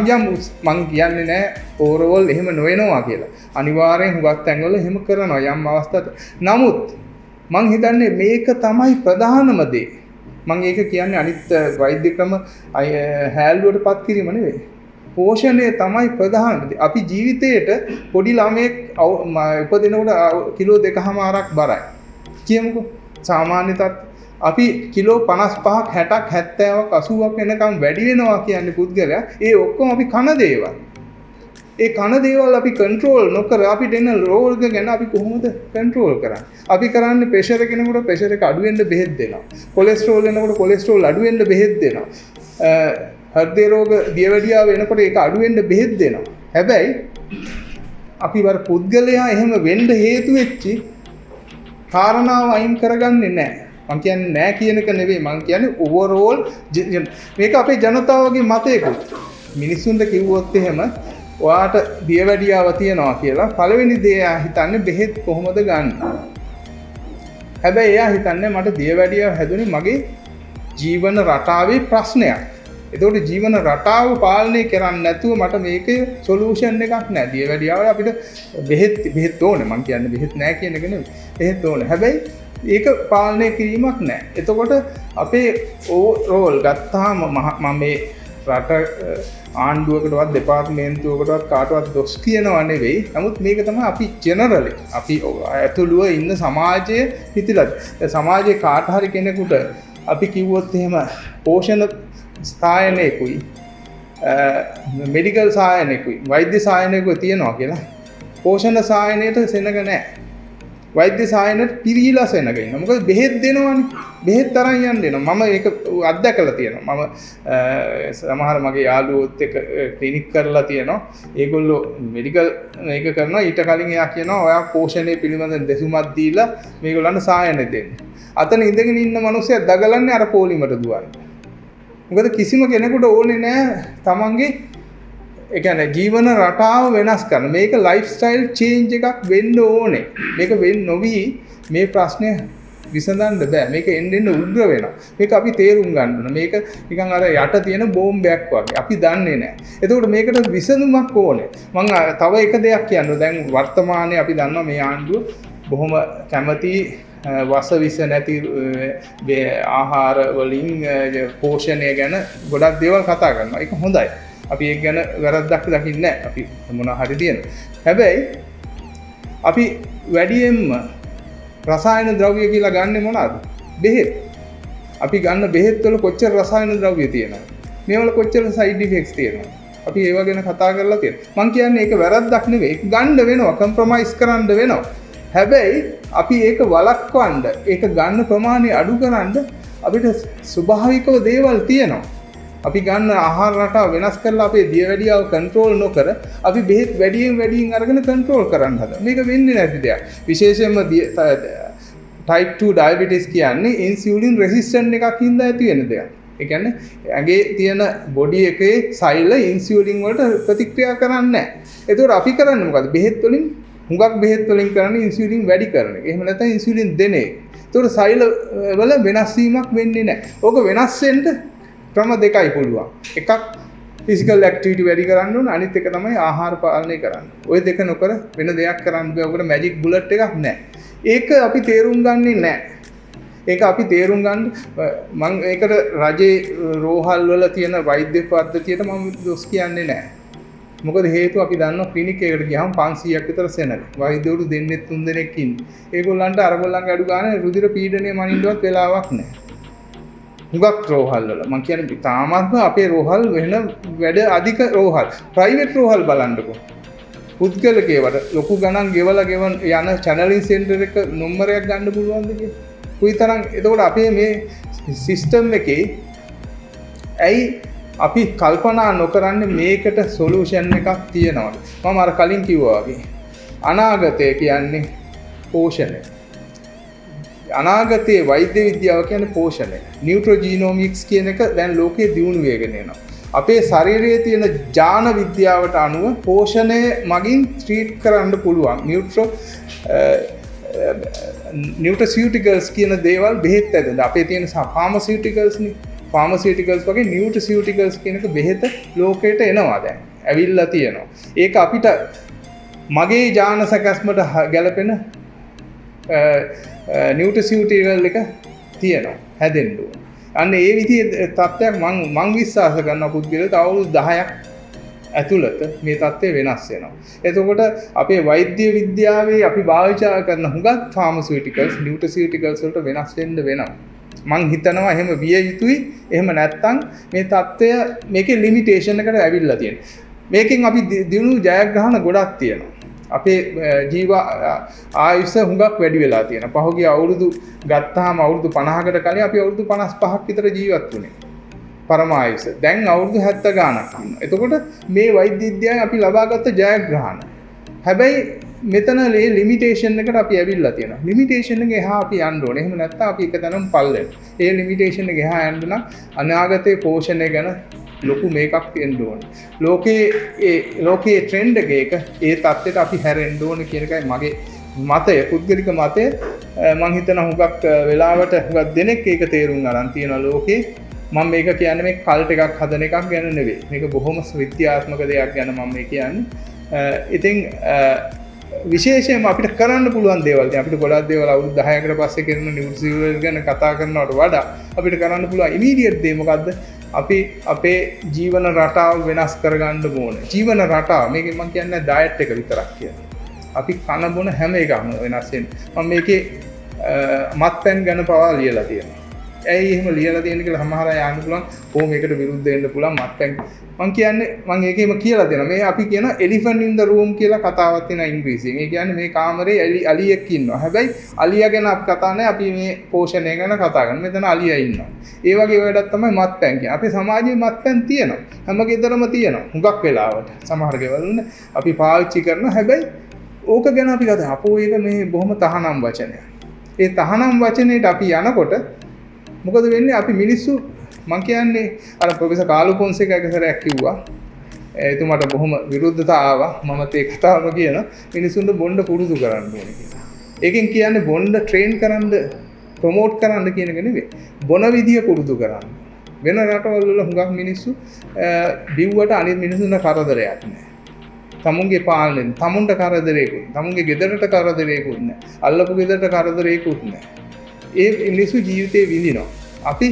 මං කියන්නේ නෑ ඕවර්ऑල් එහෙම නොවෙනවා කියලා. අනිවාර්යෙන් හුඟක් තැන්වල එහෙම කරනවා යම් අවස්ථාවක. නමුත් මං හිතන්නේ මේක තමයි ප්‍රධානම දේ. මං ඒක කියන්නේ අනිත් වෛද්‍ය ක්‍රම හැල්ලුවටපත් කිරීම නෙවෙයි. පෝෂණය තමයි ප්‍රධානම දේ. අපි ජීවිතේට පොඩි ළමයෙක් උපදිනකොට කිලෝ 2.5ක් බරයි. කියමුකෝ සාමාන්‍ය අපි කිලෝ 55ක් 60ක් 70ක් 80ක් වෙනකම් වැඩි වෙනවා කියන්නේ පුද්ගලයා. ඒ ඔක්කොම අපි කන දේවල්. ඒ කන දේවල් අපි කන්ට්‍රෝල් නොකර අපිට එන රෝග ගැන අපි කොහොමද කන්ට්‍රෝල් කරන්නේ? අපි කරන්නේ ප්‍රෙෂර් කෙනෙකුට ප්‍රෙෂර් එක අඩු වෙන්න බෙහෙත් දෙනවා. කොලෙස්ටරෝල් වෙනකොට කොලෙස්ටරෝල් අඩු වෙන්න බෙහෙත් දෙනවා. හෘද රෝග, දියවැඩියාව වෙනකොට ඒක අඩු වෙන්න බෙහෙත් දෙනවා. හැබැයි අපි වර පුද්ගලයා එහෙම වෙන්න හේතු වෙච්චි කාරණාව අයින් කරගන්නේ නැහැ. මම කියන්නේ නැහැ කියන එක නෙවෙයි. මම කියන්නේ ඕවර්ऑල් මේක අපේ ජනතාවගේ මතයකුත්. මිනිස්සුන්ට කිව්වොත් එහෙම ඔයාට දියවැඩියාව තියනවා කියලා පළවෙනි දේ එයා හිතන්නේ බෙහෙත් කොහොමද ගන්න. හැබැයි එයා හිතන්නේ මට දියවැඩියාව හැදුනේ මගේ ජීවන රටාවේ ප්‍රශ්නයක්. එතකොට ජීවන රටාව පාලනය කරන්නේ නැතුව මට මේකේ සොලියුෂන් එකක් නැහැ. දියවැඩියාව අපිට බෙහෙත් ඕනේ. මම කියන්නේ බෙහෙත් නැහැ කියන එක නෙවෙයි. බෙහෙත් ඕනේ. හැබැයි ඒක පාලනය කිරීමක් නැහැ. එතකොට අපේ ඕවර්ऑල් ගත්තාම මම මේ රට ආණ්ඩුවකටවත් දෙපාර්තමේන්තුවකටවත් කාටවත් දොස් කියනවා නෙවෙයි. නමුත් මේක තමයි අපි ජෙනරලි අපි ඇතුළුව ඉන්න සමාජයේ හිතිලද. සමාජයේ කාට හරි කෙනෙකුට අපි කිව්වොත් එහෙම පෝෂණ සායනයකුයි මෙඩිකල් සායනයකුයි වෛද්‍ය සායනයකුයි තියනවා කියලා පෝෂණ සායනයට සෙනග නැහැ. වෛද්‍ය සායනයට පිරීලා සෙනග ඉන්නවා. මොකද බෙහෙත් දෙනවනේ. බෙහෙත් තරම් යන්න දෙනවා. මම ඒක අත්දැකලා තියෙනවා. මම සමහර මගේ යාළුවෝත් එක්ක ක්ලිනික් කරලා තියෙනවා. ඒගොල්ලෝ මෙඩිකල් මේක කරනවා. ඊට කලින් එයා කියනවා ඔයා පෝෂණය පිළිබඳ දෙසුමක් දීලා මේගොල්ලන්ට සායන දෙන්න. අතන ඉඳගෙන ඉන්න මිනිස්සයා දගලන්නේ අර පොලිමට දුවන්නේ. මොකද කිසිම කෙනෙකුට ඕනේ නැහැ තමන්ගේ ඒ කියන්නේ ජීවන රටාව වෙනස් කරන්න. මේක ලයිෆ් ස්ටයිල් චේන්ජ් එකක් වෙන්න ඕනේ. මේක වෙන්නේ නොවි මේ ප්‍රශ්නේ විසඳන්න බෑ. මේක එන්න උග්‍ර වෙනවා. මේක අපි තේරුම් ගන්න ඕන. මේක නිකන් අර යට තියෙන බෝම්බයක් වගේ. අපි දන්නේ නැහැ. එතකොට මේකට විසඳුමක් ඕනේ. මම තව එක දෙයක් කියන්න. දැන් වර්තමානයේ අපි දන්නවා මේ ආණ්ඩුව බොහොම කැමති වස විස නැති ආහාර වලින් පෝෂණය ගැන ගොඩක් දේවල් කතා කරනවා. ඒක හොඳයි. අපි ඒක ගැන වැරද්දක් දකින්නේ නැහැ. අපි මොනවා හරි තියෙනවා. හැබැයි අපි වැඩියෙන්ම රසායන ද්‍රව්‍ය කියලා ගන්නෙ මොනවාද? බෙහෙත්. අපි ගන්න බෙහෙත් වල කොච්චර රසායන ද්‍රව්‍ය තියෙනවද? මේවල කොච්චර සයිඩ් ඉෆෙක්ට්ස් තියෙනවද? අපි ඒව ගැන කතා කරලා තියෙනවා. මම කියන්නේ ඒක වැරද්දක් නෙවෙයි. ඒක ගන්න වෙනවා, කම්ප්‍රොමයිස් කරන්න වෙනවා. හැබැයි අපි ඒක වළක්වන්න, ඒක ගන්න ප්‍රමාණය අඩු කරන්න අපිට ස්වභාවිකව දේවල් තියෙනවා. අපි ගන්න ආහාර රටාව වෙනස් කරලා අපේ දියවැඩියාව කන්ට්‍රෝල් නොකර අපි බෙහෙත් වැඩියෙන් අරගෙන කන්ට්‍රෝල් කරන්න හදනවා. මේක වෙන්නේ නැති දෙයක්. විශේෂයෙන්ම type 2 diabetes කියන්නේ ඉන්සියුලින් රෙසිස්ටන්ට් එකක් හින්දා ඇති වෙන දෙයක්. ඒ කියන්නේ ඇඟේ තියෙන බොඩි එකේ සෛල ඉන්සියුලින් වලට ප්‍රතික්‍රියා කරන්නේ නැහැ. ඒතකොට අපි කරන්නේ මොකද්ද? බෙහෙත් වලින් හුඟක් බෙහෙත් වලින් කරන්නේ ඉන්සියුලින් වැඩි කරන එක. එහෙම නැත්නම් ඉන්සියුලින් දෙන එක. ඒතකොට සෛල වල වෙනස් වීමක් වෙන්නේ නැහැ. ඕක වෙනස් වෙන්න ක්‍රම දෙකයි පුළුවන්. එකක් ෆිසිකල් ඇක්ටිවිටි වැඩි කරන්න ඕන, අනිත් එක තමයි ආහාර පාලනය කරන්න. ওই දෙක නොකර වෙන දෙයක් කරන්න බෑ. ඔකට මැජික් බුලට් එකක් නැහැ. ඒක අපි තේරුම් ගන්නේ නැහැ. ඒක අපි තේරුම් ගන්න මම ඒකට රජේ රෝහල් වල තියෙන වෛද්‍ය පද්ධතියට මම දොස් කියන්නේ නැහැ. මොකද හේතුව අපි දන්නවා ක්ලිනික් එකකට ගියාම 500ක් විතර සෙනග. වෛද්‍යවරු දෙන්නේ 3 දෙනෙක් ඉන්නේ. ඒගොල්ලන්ට අරගොල්ලන්ගේ අඩු ගානේ රුධිර පීඩනය මනින්නවත් වෙලාවක් නැහැ. හුඟක් රෝහල් වල මම කියන්නේ තාමත්ම අපේ රෝහල් වෙන වැඩ අධික රෝහල්. ප්‍රයිවට් රෝහල් බලන්නකෝ. පුද්ගලිකේවට ලොකු ගණන් ගෙවලා යන චැනලින් සෙන්ටර් එක නම්බරයක් ගන්න පුළුවන්ද කියලා. කුයිතරම් එතකොට අපේ මේ සිස්ටම් එකේ ඇයි අපි කල්පනා නොකරන්නේ මේකට සොලියුෂන් එකක් තියෙනවද? මම අර කලින් කිව්වා වගේ අනාගතය කියන්නේ පෝෂණය. අනාගතයේ වෛද්‍ය විද්‍යාව කියන්නේ පෝෂණය. නියුට්‍රොජීනොමික්ස් කියන එක දැන් ලෝකයේ දියුණු වෙගෙන යනවා. අපේ ශරීරයේ තියෙන ජාන විද්‍යාවට අනුව පෝෂණය මගින් ට්‍රීට් කරන්න පුළුවන්. නියුට්‍රසියුටිකල්ස් කියන දේවල් බෙහෙත් ඇදලා අපේ තියෙන ෆාමසියුටිකල්ස් නේ. ෆාමසියුටිකල්ස් වගේ නියුට්‍රසියුටිකල්ස් කියනක බෙහෙත ලෝකයට එනවා දැන්. ඇවිල්ලා තියෙනවා. ඒක අපිට මගේ ජාන සැකස්මට ගැලපෙන නියුට්‍රසියුටිකල් එක තියෙනවා. හැදෙන්න ඕන. අන්න ඒ විදිහේ තත්ත්වයක් මම විශ්වාස කරනවා පුද්ගලයාට අවුරුදු 10ක් ඇතුළත මේ තත්ත්වය වෙනස් වෙනවා. එතකොට අපේ වෛද්‍ය විද්‍යාවේ අපි භාවිත කරන හුඟක් ෆාමසියුටිකල්ස් නියුට්‍රසියුටිකල්ස් වලට වෙනස් වෙන්න වෙනවා. මං හිතනවා එහෙම විය යුතුයි. එහෙම නැත්නම් මේ தত্ত্বය මේකේ ලිමිටේෂන් එකට ඇවිල්ලා තියෙනවා. මේකෙන් අපි දිනු ජයග්‍රහණ ගොඩක් තියෙනවා. අපේ ජීව ආයුෂ හුඟක් වැඩි වෙලා තියෙනවා. පහුගිය අවුරුදු ගත්තාම අවුරුදු 50කට කලින් අපි අවුරුදු 55ක් විතර ජීවත් වුණේ. පරම ආයුෂ. දැන් අවුරුදු 70 ගාණක් ඉන්නවා. එතකොට මේ වෛද්‍ය විද්‍යාවෙන් අපි ලබාගත්ත ජයග්‍රහණ. හැබැයි මෙතන ලිමිටේෂන් එකට අපි ඇවිල්ලා තියෙනවා. ලිමිටේෂන් එක එහා අපි යන්න ඕනේ. එහෙම නැත්නම් අපි එකතැනම පල් වෙනවා. ඒ ලිමිටේෂන් එක එහා යන්න නම් අනාගතයේ පෝෂණය ගැන ලොකු මේකක් තියෙන්න ඕනේ. ලෝකයේ ට්‍රෙන්ඩ් එක ඒ தත්ත්වයට අපි හැරෙන්න ඕනේ කියන එකයි මගේ මතය, පුද්ගලික මතය. මම හිතනවා හුඟක් වෙලාවට හුඟක් දෙනෙක් ඒක තේරුම් ගන්න තියෙනවා ලෝකේ. මම මේක කියන්නේ මේ කල්ට් එකක් හදන එකක් ගැන නෙවෙයි. මේක බොහොම විද්‍යාත්මක දෙයක් ගැන මම මේ කියන්නේ. ඉතින් විශේෂයෙන්ම අපිට කරන්න පුළුවන් දේවල් දැන් අපිට ගොඩක් දේවල් අවුරුදු 10කට පස්සේ කරන නිවුට්‍රිසියුවල් ගැන කතා කරනවට වඩා අපිට කරන්න පුළුවන් ඉමීඩියට් දේ මොකද්ද? අපි අපේ ජීවන රටාව වෙනස් කරගන්න ඕනේ. ජීවන රටාව මේකෙන් මම කියන්නේ ඩයට් එක විතරක් කියන්නේ. අපි කන බොන හැම එකක්ම වෙනස් වෙනවා. මම මේකේ මත්පැන් ගැන පවා ලියලා තියෙනවා. ඇයි එහෙම ලියලා තියෙන්නේ කියලා සමහර අය අහන්න පුළුවන්. කොහොම මේකට විරුද්ධ වෙන්න පුළුවන් මත්පැන්. මම කියන්නේ මම ඒකෙම කියලා දෙනවා. මේ අපි කියන elephant in the room කියලා කතාවක් තියෙනවා ඉංග්‍රීසියෙන්. ඒ කියන්නේ මේ කාමරේ අලියෙක් ඉන්නවා. හැබැයි අලියා ගැන අපි කතා නැහැ. අපි මේ පෝෂණය ගැන කතා කරනවා. මෙතන අලියා ඉන්නවා. ඒ වගේ වැඩක් තමයි මත්පැන් කියන්නේ. අපේ සමාජයේ මත්පැන් තියෙනවා. හැම ගෙදරම තියෙනවා. හුඟක් වෙලාවට. සමහර ගෙවල් අපි පාවිච්චි කරනවා. හැබැයි ඕක ගැන අපි කතා අපෝ ඒක මේ බොහොම තහනම් වචනයක්. ඒ තහනම් වචනේට අපි යනකොට මොකද වෙන්නේ? අපි මිනිස්සු මම කියන්නේ අර ප්‍රොෆෙසර් කාලු පොන්සේකා එක සැරයක් කිව්වා. එතුමාට බොහොම විරුද්ධතා ආවා. මම ඒ කතාවම කියන මිනිස්සුන්ට බොණ්ඩ පුරුදු කරන්න ඕනේ කියලා. ඒකෙන් කියන්නේ බොණ්ඩ ට්‍රේන් කරන්න ප්‍රොමෝට් කරන්න කියන එක නෙවෙයි. බොන විදිය පුරුදු කරන්න. වෙන රටවල් වල හුඟක් මිනිස්සු බිව්වට අනිත් මිනිස්සුන්ට කරදරයක් නැහැ. තමුන්ගේ පාලනයෙන් තමුන්ට කරදරයකුත් තමුන්ගේ ගෙදරට කරදරයකුත් නැහැ. අල්ලපු ගෙදරට කරදරයකුත් නැහැ. ඒ මිනිස්සු ජීවිතේ විඳිනවා. අපි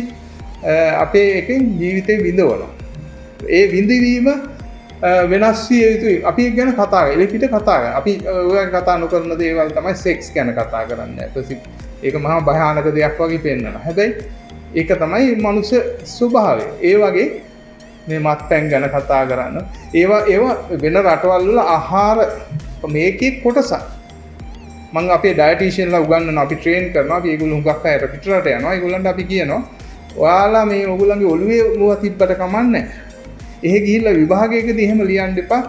අපේ එකෙන් ජීවිතේ විඳවනවා. ඒ විඳවීම වෙනස් විය යුතුයි. අපි ඒක ගැන කතා කරා. එලෙපිට කතා කරා. අපි ඔය කතා නොකරන දේවල් තමයි සෙක්ස් ගැන කතා කරන්නේ. ඒක මහා භයානක දෙයක් වගේ පෙන්වනවා. හැබැයි ඒක තමයි මනුෂ්‍ය ස්වභාවය. ඒ වගේ මේ මත්පැන් ගැන කතා කරන්න. ඒවා වෙන රටවල් වල ආහාර මේකේ කොටසක්. මම අපේ ඩයටිෂියන්ලා උගන්වනවා. අපි ට්‍රේන් කරනවා. අපි ඒගොල්ලෝ හුඟක් අය පිටරට යනවා. ඒගොල්ලන්ට අපි කියනවා ඔයාලා මේ ඕගොල්ලන්ගේ ඔළුවේ මොවා තිබ්බට කමන්නේ. එහෙ ගිහිල්ලා විභාගයකදී එහෙම ලියන්න එපා.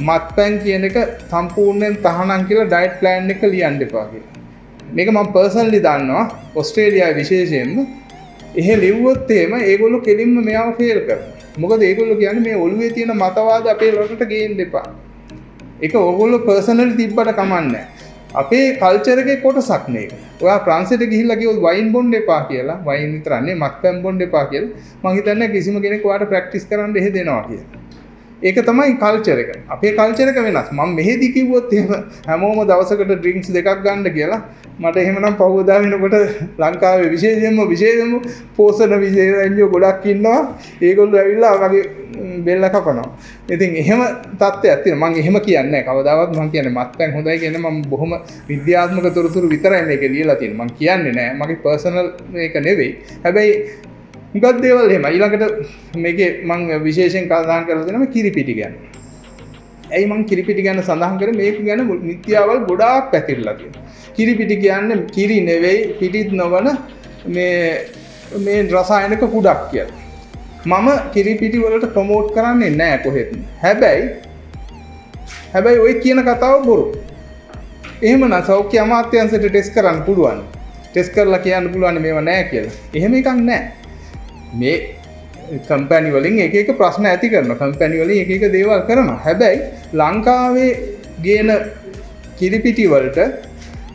මත්පැන් කියන එක සම්පූර්ණයෙන් තහනම් කියලා ඩයට් ප්ලෑන් එක ලියන්න එපා කියලා. මේක මම පර්සනලි දන්නවා. ඕස්ට්‍රේලියාවේ විශේෂයෙන්ම එහෙ ලිව්වොත් එහෙම ඒගොල්ලෝ කෙලින්ම මෙයාව ෆේල් කරනවා. මොකද ඒගොල්ලෝ කියන්නේ මේ ඔළුවේ තියෙන මතවාද අපේ රටට ගේන්න එපා. ඒක ඕගොල්ලෝ පර්සනලි තිබ්බට කමන්නේ. අපේ කල්චර් එකේ කොටසක් මේක. ඔයා ප්‍රංශයට ගිහිල්ලා කිව්වොත් වයින් බොන්න එපා කියලා. වයින් විතරක් නෙවෙයි මත්පැන් බොන්න එපා කියලා. මම හිතන්නේ කිසිම කෙනෙක් ඔයාට ප්‍රැක්ටිස් කරන්න එහෙ දෙනවා කියලා. ඒක තමයි කල්චර් එක. අපේ කල්චර් එක වෙනස්. මම මෙහෙදි කිව්වොත් එහෙම හැමෝම දවසකට ඩ්‍රින්ක්ස් දෙකක් ගන්න කියලා මට එහෙමනම් පහුවදා වෙනකොට ලංකාවේ විශේෂයෙන්ම පෝෂණ විශේෂඥයෝ ගොඩක් ඉන්නවා. ඒගොල්ලෝ ඇවිල්ලා වගේ බෙල්ල කපනවා. ඉතින් එහෙම තත්ත්වයක් තියෙනවා. මම එහෙම කියන්නේ නැහැ. කවදාවත් මම කියන්නේ මත්පැන් හොඳයි කියන්නේ මම බොහොම විද්‍යාත්මක තොරතුරු විතරයි මේක ලියලා තියෙන්නේ. මම කියන්නේ නැහැ. මගේ පර්සනල් මේක නෙවෙයි. හැබැයි මුගක් දේවල් එහෙම ඊළඟට මේකේ මම විශේෂයෙන් සඳහන් කරලා දෙනවා කිරිපිටි ගැන. ඇයි මම කිරිපිටි ගැන සඳහන් කරේ මේක ගැන මිත්‍යාවල් ගොඩාක් පැතිරලා තියෙනවා. කිරිපිටි කියන්නේ කිරි නෙවෙයි පිටිත් නොවන මේ රසායනික කුඩක් කියලා. මම කිරිපිටි වලට ප්‍රොමෝට් කරන්නේ නැහැ කොහෙත්ම. හැබැයි ඔය කියන කතාව බොරු. එහෙමනම් සෞඛ්‍ය අමාත්‍යාංශයට ටෙස්ට් කරන්න පුළුවන්. ටෙස්ට් කරලා කියන්න පුළුවන් මේවා නැහැ කියලා. එහෙම එකක් නැහැ. මේ කම්පැනි වලින් එක ප්‍රශ්න ඇති කරනවා. කම්පැනි වලින් එක දේවල් කරනවා. හැබැයි ලංකාවේ ගේන කිරිපිටි වලට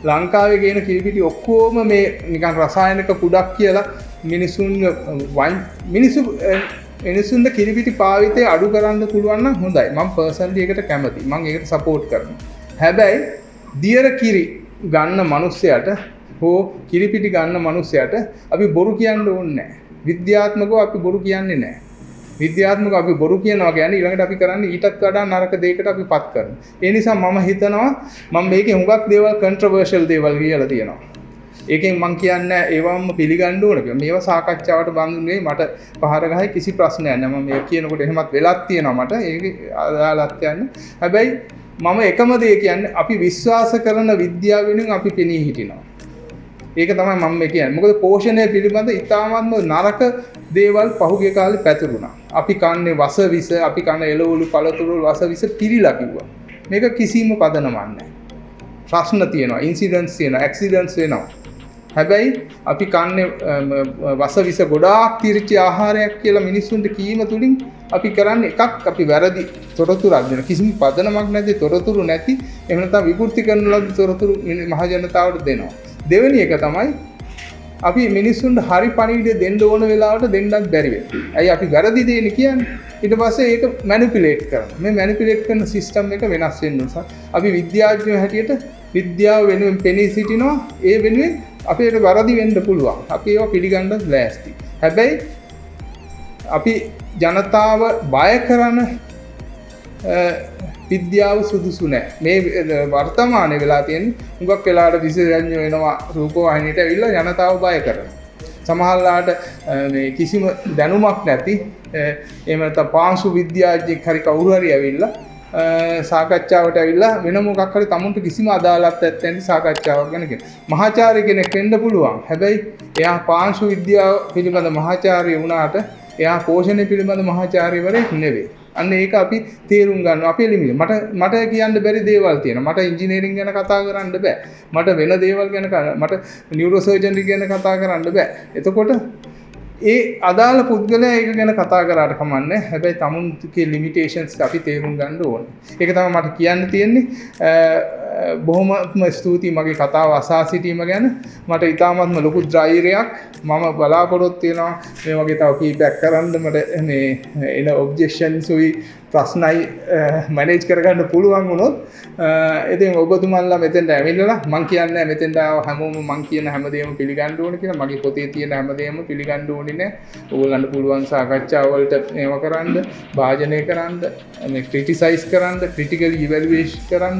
ලංකාවේ ගේන කිරිපිටි ඔක්කොම මේ නිකන් රසායනික කුඩක් කියලා මිනිසුන්ට කිරිපිටි පාවිතය අඩු කරන්න පුළුවන් නම් හොඳයි. මම පර්සනලි ඒකට කැමතියි. මම ඒකට සපෝට් කරනවා. හැබැයි දියර කිරි ගන්න මිනිස්සයාට හෝ කිරිපිටි ගන්න මිනිස්සයාට අපි බොරු කියන්න ඕනේ නැහැ. විද්‍යාත්මකව අපි බොරු කියන්නේ නැහැ. විද්‍යාත්මකව අපි බොරු කියනවා කියන්නේ ඊළඟට අපි කරන්නේ ඊටත් වඩා නරක දෙයකට අපි පත් කරනවා. ඒ නිසා මම හිතනවා මම මේකේ හුඟක් දේවල් කන්ට්‍රොවර්ෂල් දේවල් කියලා තියෙනවා. ඒකෙන් මම කියන්නේ ඒවම පිළිගන්න ඕන කියලා. මේවා සාකච්ඡාවට බඳුනේ මට පහර ගහයි කිසි ප්‍රශ්නයක් නැහැ. මම මේ කියනකොට එහෙමත් වෙලක් තියෙනවා මට. ඒක අදාළත් යන්නේ. හැබැයි මම එකම දේ කියන්නේ අපි විශ්වාස කරන විද්‍යාව වෙනුවෙන් අපි පෙනී හිටිනවා. ඒක තමයි මම කියන්නේ. මොකද පෝෂණය පිළිබඳ ඉතාමත්ම නරක දේවල් පහුගිය කාලේ පැතිරුණා. අපි කන්නේ වස විස, අපි කන එළවලු පළතුරු වස විස පිළිලා කිව්වා. මේක කිසිම පදනමක් නැහැ. ප්‍රශ්න තියෙනවා, ඉන්සිඩන්ට්ස් තියෙනවා, ඇක්සිඩන්ට්ස් වෙනවා. හැබැයි අපි කන්නේ වස විස ගොඩාක් තිරිච්ච ආහාරයක් කියලා මිනිස්සුන්ට කීම තුලින් අපි කරන්නේ එකක් අපි වැරදි තොරතුරක් දෙන කිසිම පදනමක් නැති තොරතුරු නැති එහෙම නැත්නම් විකෘති කරන ලද තොරතුරු මහ ජනතාවට දෙනවා. දෙවෙනි එක තමයි අපි මිනිස්සුන්ට හරි පණිවිඩය දෙන්න ඕන වෙලාවට දෙන්නත් බැරි වෙනවා. ඇයි අපි වැරදි දෙන්නේ කියන්නේ? ඊට පස්සේ ඒක මැනිපියුලේට් කරනවා. මේ මැනිපියුලේට් කරන සිස්ටම් එක වෙනස් වෙන නිසා අපි විද්‍යාඥයෝ හැටියට විද්‍යාව වෙනුවෙන් පෙනී සිටිනවා. ඒ වෙනුවෙන් අපිට වැරදි වෙන්න පුළුවන්. අපි ඒවා පිළිගන්න ලෑස්ති. හැබැයි අපි ජනතාව බය කරන විද්‍යාව සුදුසු නැහැ. මේ වර්තමානයේ වෙලා තියෙන හුඟක් වෙලාවට විශේෂඥ වෙනවා රූපවාහිනියට ඇවිල්ලා ජනතාව බය කරනවා. සමහරලාට මේ කිසිම දැනුමක් නැති එහෙම නැත්නම් පාංශු විද්‍යාඥයෙක් හරි කවුරු හරි ඇවිල්ලා සාකච්ඡාවට ඇවිල්ලා වෙන මොකක් හරි තමුන්ට කිසිම අදාළත්වයක් නැති සාකච්ඡාවක් ගැන කියන. මහාචාර්ය කෙනෙක් වෙන්න පුළුවන්. හැබැයි එයා පාංශු විද්‍යාව පිළිබඳ මහාචාර්ය වුණාට එයා පෝෂණය පිළිබඳ මහාචාර්යවරයෙක් නෙවෙයි. අන්න ඒක අපි තේරුම් ගන්නවා. අපේ ලිමිට. මට කියන්න බැරි දේවල් තියෙනවා. මට ඉංජිනේරින් ගැන කතා කරන්න බෑ. මට වෙන දේවල් ගැන මට නියුරෝ සර්ජන්රි ගැන කතා කරන්න බෑ. එතකොට ඒ අදාළ පුද්ගලයා ඒක ගැන කතා කරාට කමන්නේ. හැබැයි තමුන්ගේ ලිමිටේෂන්ස් අපි තේරුම් ගන්න ඕනේ. ඒක තමයි මට කියන්න තියෙන්නේ. බොහොමත්ම ස්තුතියි මගේ කතාව අසා සිටීම ගැන. මට ඉතාමත්ම ලොකු ධෛර්යයක් මම බලාපොරොත්තු වෙනවා මේ වගේ තව කීපයක් කරන්න. මට මේ එන ඔබ්ජෙක්ෂන්ස් උයි ප්‍රශ්නයි මැනේජ් කරගන්න පුළුවන් වුණොත් ඉතින් ඔබතුමන්ලා මෙතෙන්ට ඇවිල්ලා මං කියන්නේ මෙතෙන්ට හැමෝම මං කියන හැමදේම පිළිගන්න ඕනේ කියලා. මගේ පොතේ තියෙන හැමදේම පිළිගන්න ඕනේ නෑ. ඕගොල්ලන්ට පුළුවන් සාකච්ඡා වලට ඒව කරන්න, භාජනය කරන්න, මේ ක්‍රිටිසයිස් කරන්න, ක්‍රිටිකලි ඉවැලුවේෂන් කරන්න.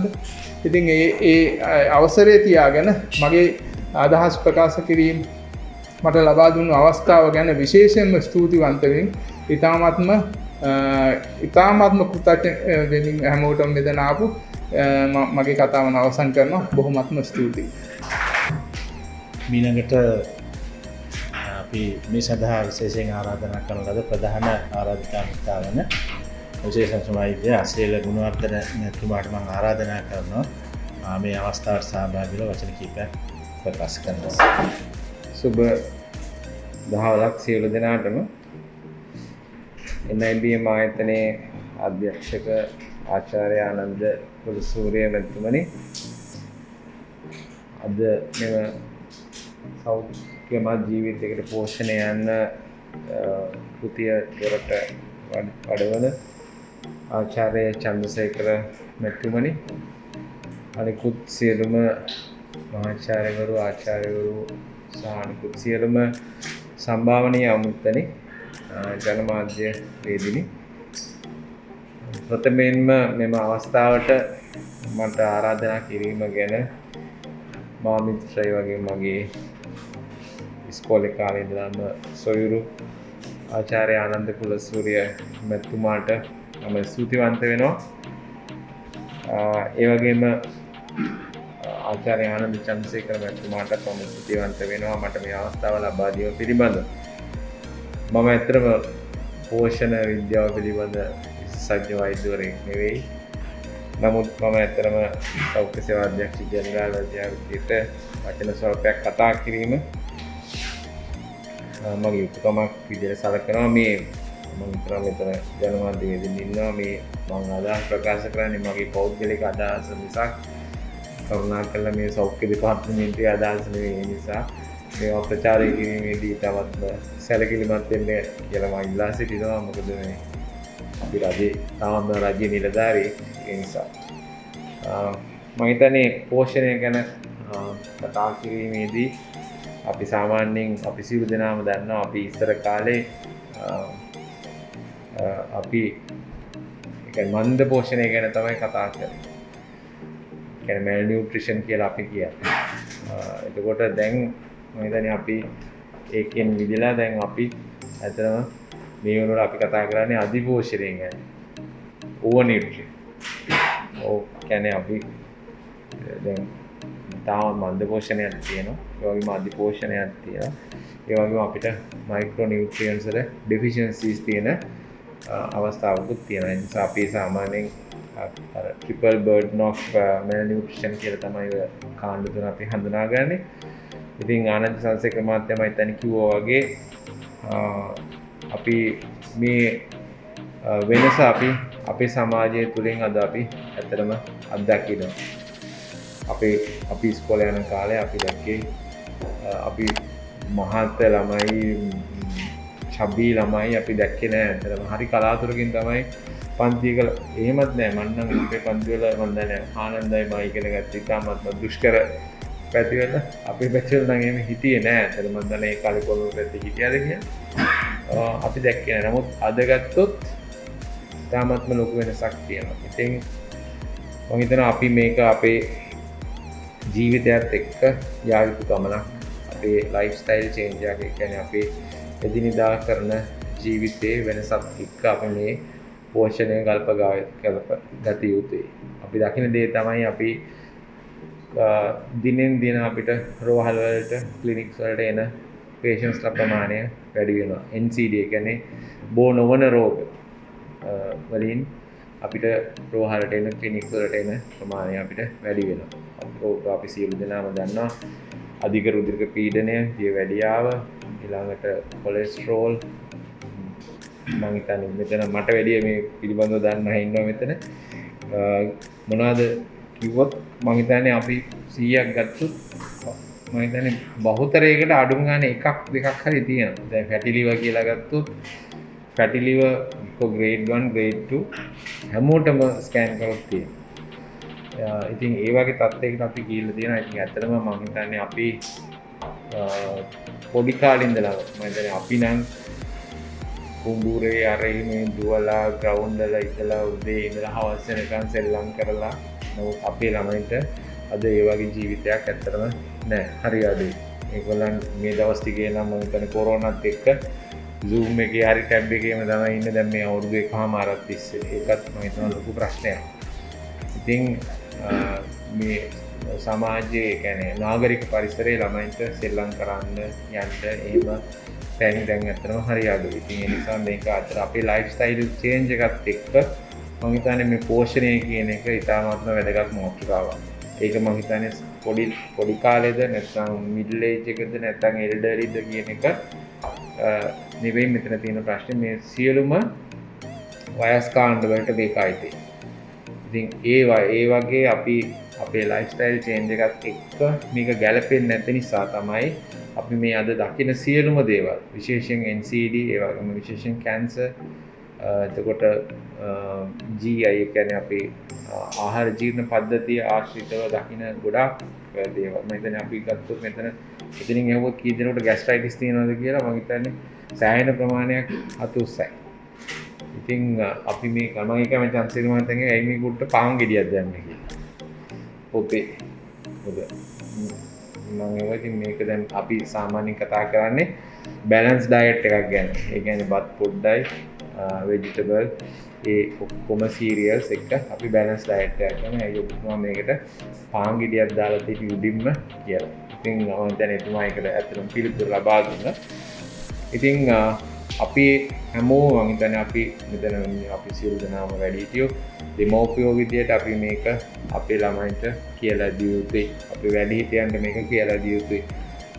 ඉතින් ඒ අවසරය තියාගෙන මගේ අදහස් ප්‍රකාශ කිරීම මට ලබා දුන්නු අවස්ථාව ගැන විශේෂයෙන්ම ස්තුතිවන්ත වෙමින් ඉතාමත්ම කෘතඥ වෙමින් හැමෝටම මෙතන ආපු මගේ කතාව අවසන් කරනවා. බොහොමත්ම ස්තුතියි. මීළඟට අපි මේ සඳහා විශේෂයෙන් ආරාධනා කරන ලද ප්‍රධාන ආරාධිකා මිත්‍රා වන විශේෂ සමාජීය අසේල ගුණවර්ධන මහත්මයාට මම ආරාධනා කරනවා මේ අවස්ථාවට සහභාගී වෙලා වචන කිහිපයක් ප්‍රකාශ කරනවා. සුබ දහවලක් සියලු දෙනාටම. NIBM ආයතනයේ අධ්‍යක්ෂක ආචාර්ය ආනන්ද කුලසූරිය මැතිතුමනි, අද මෙම සෞඛ්‍යමත් ජීවිතයකට පෝෂණය යන කෘතිය දොරට වඩවන ආචාර්ය චන්ද්‍රසේකර මැතිතුමනි, අනිකුත් සියලුම මහාචාර්යවරු, ආචාර්යවරු සහ අනිකුත් සියලුම සම්භාවනීය අමුත්තනි, ජනමාධ්‍ය වේදිනි, ප්‍රථමයෙන්ම මෙම අවස්ථාවට මට ආරාධනා කිරීම ගැන මා මිත්‍රය වගේ මගේ ඉස්කෝලේ කාලේ ඉඳලාම සොයුරු ආචාර්ය ආනන්ද කුලසූරිය මැතිතුමාට මම ස්තුතිවන්ත වෙනවා. ඒ වගේම ආචාර්ය ආනන්ද චන්ද්‍රසේකර මැතිතුමාට මම ස්තුතිවන්ත වෙනවා මට මේ අවස්ථාව ලබා දීම පිළිබඳව. මම ඇත්තටම පෝෂණ විද්‍යාව පිළිබඳ විශේෂඥ වෛද්‍යවරයෙක් නෙවෙයි. නමුත් මම ඇත්තටම සෞඛ්‍ය සේවා අධ්‍යක්ෂ ජෙනරාල් වෛද්‍යවරයෙකුට වචන ස්වල්පයක් කතා කිරීම මගේ යුතුකමක් විදිහට සැලකනවා. මේ මම හිතනවා මෙතන ජනමාධ්‍ය වේදිකේ ඉන්නවා. මේ මම අදහස් ප්‍රකාශ කරන්නේ මගේ පෞද්ගලික අදහස මිසක් කරුණාකරලා මේ සෞඛ්‍ය දෙපාර්තමේන්තුවේ අදහස් නෙවෙයි. ඒ නිසා මේවා ප්‍රචාරය කිරීමේදී තවත් සැලකිලිමත් වෙන්න කියලා මම ඉල්ලා සිටිනවා. මොකද මේ අපි තාම රජයේ නිලධාරී. ඒ නිසා මම හිතන්නේ පෝෂණය ගැන කතා කිරීමේදී අපි සාමාන්‍යයෙන් අපි සියලු දෙනාම දන්නවා අපි ඉස්සර කාලේ අපි මන්ද පෝෂණය ගැන තමයි කතා කරන්නේ. කියන්නේ මැල් නියුට්‍රිෂන් කියලා අපි කියන්නේ. එතකොට දැන් මම හිතන්නේ අපි ඒකෙන් විදලා දැන් අපි ඇත්තටම මේ වෙනකොට අපි කතා කරන්නේ අධිපෝෂණය ගැන. Over nutrition. ඔව් කියන්නේ අපි දැන් තාම මන්ද පෝෂණයක් තියෙනවා. ඒ වගේම අධිපෝෂණයක් තියෙනවා. ඒ වගේම අපිට මයික්‍රෝ නියුට්‍රියන්ට්ස් වල ඩෙෆිෂියන්සිස් තියෙන අවස්ථාවකුත් තියෙනවා. ඒ නිසා අපි සාමාන්‍යයෙන් ට්‍රිපල් බර්ඩන් ඔෆ් මැල්නියුට්‍රිෂන් කියලා තමයි කාණ්ඩ තුන අපි හඳුනාගන්නේ. ඉතින් ආනන්ද චන්ද්‍රසේකර මහත්මයා මම හිතන්නේ කිව්වා වගේ අපි මේ වෙනස අපේ සමාජය තුළින් අද අපි ඇත්තටම අත්දකිනවා. අපි ඉස්කෝලේ යන කාලේ අපි දැක්කේ අපි මහත් ළමයි චබී ළමයි අපි දැක්කේ නෑ. ඇත්තටම හරි කලාතුරකින් තමයි පන්තියක එහෙමත් නෑ. මම නම් අපේ පන්ති වල මම දන්නේ ආනන්දයි මම ඉගෙන ගත්ත ඉතාමත් දුෂ්කර පැතිවල අපේ පැතිවල නම් එහෙම හිටියේ නෑ. ඇත්තටම මම දන්නේ ඒ කාලේ කොළඹ පැත්තේ හිටියද කියලා අපි දැක්කේ නෑ. නමුත් අද ගත්තොත් ඉතාමත්ම ලොකු වෙනසක් තියෙනවා. ඉතින් මම හිතනවා අපි මේක අපේ ජීවිතයත් එක්ක යා යුතු ගමනක්. අපේ ලයිෆ් ස්ටයිල් චේන්ජ් එකක්. ඒ කියන්නේ අපේ එදිනෙදා කරන ජීවිතයේ වෙනසක් එක්ක අපි මේ පෝෂණය ගත යුතුයි. අපි දකින දේ තමයි අපි දිනෙන් දින අපිට රෝහල් වලට ක්ලිනික්ස් වලට එන පේෂන්ස්ලා ප්‍රමාණය වැඩි වෙනවා. NCD කියන්නේ බෝ නොවන රෝග වලින් අපිට රෝහලට එන ක්ලිනික්ස් වලට එන ප්‍රමාණය අපිට වැඩි වෙනවා. අපි සියලු දෙනාම දන්නවා අධික රුධිර පීඩනය, දියවැඩියාව, ඊළඟට කොලෙස්ටරෝල්. මම හිතන්නේ මෙතන මට වැඩිය මේ පිළිබඳව දන්න අය ඉන්නවා මෙතන. මොනවාද කිව්වොත් මම හිතන්නේ අපි 100ක් ගත්තොත් මම හිතන්නේ බහුතරයකට අඩුම ගානේ එකක් දෙකක් හරි තියෙනවා. දැන් ෆැටි liver කියලා ගත්තොත් ෆැටි liver grade 1 grade 2 හැමෝටම ස්කෑන් කරලා තියෙනවා. ඉතින් ඒ වගේ තත්ත්වයකට අපි ගිහිල්ලා තියෙනවා. ඉතින් ඇත්තටම මම හිතන්නේ අපි පොඩි කාලේ ඉඳලා මම හිතන්නේ අපි නම් කුඹුරේ අරේ මේ දුවලා ග්‍රවුන්ඩ් වල ඉඳලා උදේ ඉඳලා හවස වෙනකන් සෙල්ලම් කරලා නමුත් අපේ ළමයින්ට අද ඒ වගේ ජීවිතයක් ඇත්තටම නැහැ. හරි අඩුයි. ඒගොල්ලන් මේ දවස් ටිකේ නම් මම හිතන්නේ කොරෝනාත් එක්ක Zoom එකේ හරි ටැබ් එකේම තමයි ඉන්නේ දැන් මේ අවුරුදු එකමාරක් තිස්සේ. ඒකත් මම හිතනවා ලොකු ප්‍රශ්නයක්. ඉතින් මේ සමාජයේ කියන්නේ නාගරික පරිසරයේ ළමයින්ට සෙල්ලම් කරන්න යන්න එහෙම තැන් දැන් ඇත්තටම හරි අඩුයි. ඉතින් ඒ නිසා මේක අතර අපේ ලයිෆ් ස්ටයිල් චේන්ජ් එකත් එක්ක මම හිතන්නේ මේ පෝෂණය කියන එක ඉතාමත්ම වැදගත් මාතෘකාවක්. ඒක මම හිතන්නේ පොඩි කාලේද නැත්නම් මිඩල් ඒජ් එකද නැත්නම් එල්ඩර්ලිද කියන එක නෙවෙයි මෙතන තියෙන ප්‍රශ්නේ. මේ සියලුම වයස් කාණ්ඩ වලට මේක අයිති. ඉතින් ඒ වගේ අපි අපේ ලයිෆ් ස්ටයිල් චේන්ජ් එකත් එක්ක මේක ගැලපෙන්නේ නැති නිසා තමයි අපි මේ අද දකින සියලුම දේවල් විශේෂයෙන් NCD ඒ වගේම විශේෂයෙන් කැන්සර් එතකොට GI ඒ කියන්නේ අපි ආහාර ජීර්ණ පද්ධතිය ආශ්‍රිතව දකින ගොඩාක් දේවල්. මම හිතන්නේ අපි ගත්තොත් එතනින් ඇහුවොත් කී දෙනෙකුට ગેස්ට්‍රයිටිස් තියෙනවද කියලා මම හිතන්නේ සෑහෙන ප්‍රමාණයක් අතුස්සයි. ඉතින් අපි මේ මම එක මම චන්සිරි මහත්තයාගේ ඇයි මේ කුට්ට පාන් ගෙඩියක් දැම්මේ කියලා. පොතේ මොකද මම ඒවකින් මේක දැන් අපි සාමාන්‍යයෙන් කතා කරන්නේ බැලන්ස් ඩයට් එකක් ගැන. ඒ කියන්නේ බත් පොඩ්ඩයි වෙජිටබල් ඒ ඔක්කොම සීරියල්ස් එක අපි බැලන්ස් ඩයට් එකක් කරන. ඒ යොමුනවා මේකට පාන් ගෙඩියක් දාලා තියපි උඩින්ම කියලා. ඉතින් මම දැන් එතුමා ඒකට ඇත්තටම පිළිතුරු ලබා දුන්නා. ඉතින් අපි හැමෝම මම හිතන්නේ අපි මෙතන අපි සියලු දෙනාම වැඩිහිටියෝ දෙමෝපියෝ විදියට අපි මේක අපේ ළමයින්ට කියලා දිය යුතුයි. අපි වැඩිහිටියන්ට මේක කියලා දිය යුතුයි.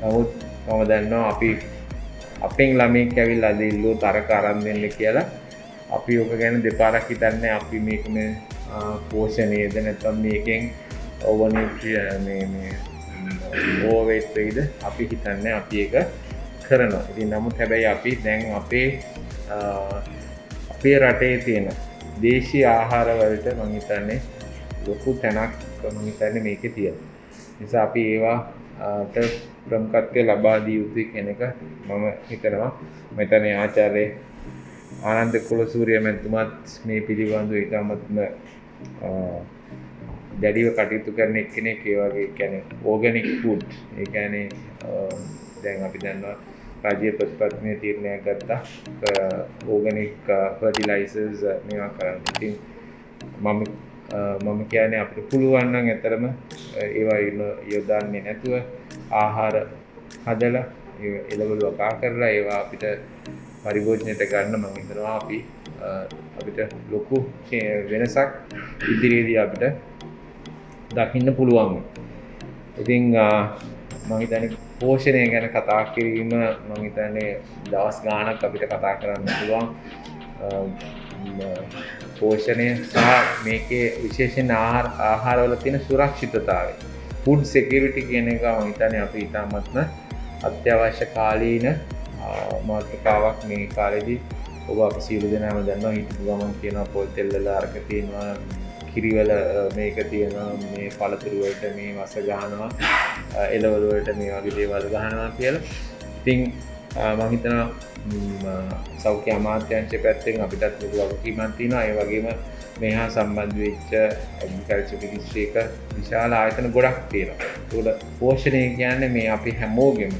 නමුත් මම දන්නවා අපි අපෙන් ළමෙක් ඇවිල්ලා අද ඉල්ලුවොත් අරක අරන් දෙන්න කියලා අපි ඔක ගැන දෙපාරක් හිතන්නේ. අපි මේක මේ පෝෂණයේද නැත්නම් මේකෙන් ඕවර් මේ ඕවර්වේට් වෙයිද අපි හිතන්නේ අපි ඒක කරනවා. ඉතින් නමුත් හැබැයි අපි දැන් අපේ රටේ තියෙන දේශීය ආහාර වලට මම හිතන්නේ ලොකු තැනක් මම හිතන්නේ මේකේ තියෙනවා. නිසා අපි ඒවාට ප්‍රමුඛත්වය ලබා දිය යුතුයි කියන එක මම හිතනවා. මම හිතන්නේ ආචාර්ය ආනන්ද කුලසූරිය මැතිතුමාත් මේ පිළිබඳව ඉතාමත්ම දැඩිව කටයුතු කරන එක්කෙනෙක්. ඒ වගේ කියන්නේ ඕගනික් ෆුඩ් ඒ කියන්නේ දැන් අපි දන්නවා රාජ්‍ය ප්‍රතිපත්තියේ තීරණයක් ගත්තා ඕගනික් ෆර්ටිලයිසර්ස් මේවා කරන්න. ඉතින් මම කියන්නේ අපිට පුළුවන් නම් ඇතරම ඒවා යොදන්නේ නැතුව ආහාර හදලා එළවලු වකා කරලා ඒවා අපිට පරිභෝජනයට ගන්න මම හිතනවා අපිට ලොකු වෙනසක් ඉදිරියේදී අපිට දකින්න පුළුවන්. ඉතින් මම හිතන්නේ පෝෂණය ගැන කතා කිරීම මම හිතන්නේ දවස් ගාණක් අපිට කතා කරන්න පුළුවන්. පෝෂණය සහ මේකේ විශේෂයෙන් ආහාරවල තියෙන සුරක්ෂිතතාවය ෆුඩ් සිකියුරිටි කියන එක මම හිතන්නේ අපි ඉතාමත්ම අත්‍යවශ්‍ය කාලීන මාතෘකාවක් මේ කාලේදී. ඔබ අපි සියලු දෙනාම දන්නවා හිටපු ගමන් කියනවා පොල් තෙල් වල අරක තියෙනවා කිරිවල මේක තියෙනවා මේ පළතුරු වලට මේ වස ගහනවා එළවලු වලට මේ වගේ දේවල් ගහනවා කියලා. ඉතින් මම හිතනවා සෞඛ්‍ය අමාත්‍යාංශය පැත්තෙන් අපිටත් ලොකු වගකීමක් තියෙනවා. ඒ වගේම මේ හා සම්බන්ධ වෙච්ච ඇග්‍රිකල්චර් මිනිස්ට්‍රි එක විශාල ආයතන ගොඩක් තියෙනවා. ඒක පෝෂණය කියන්නේ මේ අපි හැමෝගෙම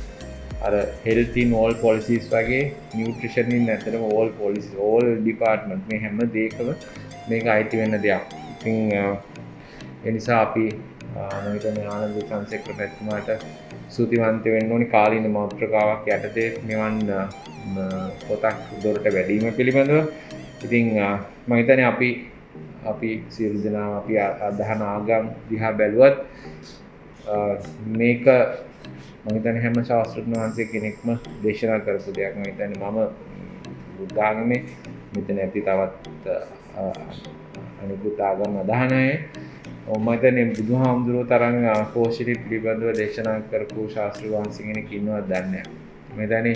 අර health in all policies වගේ nutrition in ඇත්තටම all policies all department මේ හැම දෙයකම මේක අයිති වෙන දෙයක්. ඉතින් ඒ නිසා අපි මම හිතන්නේ ආනන්ද චන්ද්‍රසේකර මහත්මයාට සූතිවන්ත වෙන්න ඕනි කාලීන මාතෘකාවක් යටතේ මෙවන් පොතක් දොරට වැඩිම පිළිබඳව. ඉතින් මම හිතන්නේ අපි සියලු දෙනා අපි අදහන ආගම් දිහා බැලුවත් මේක මම හිතන්නේ හැම ශාස්ත්‍රඥ වහන්සේ කෙනෙක්ම දේශනා කරපු දෙයක්. මම හිතන්නේ මම බුද්ධ ආගමේ මෙතන ඇති තවත් අනිකුත් ආගම් අදහන අය මම හිතන්නේ බුදුහාමුදුරුවෝ තරම් පෝෂණය පිළිබඳව දේශනා කරපු ශාස්ත්‍රීය වංශ කෙනෙක් ඉන්නවද දන්නේ නැහැ. මම හිතන්නේ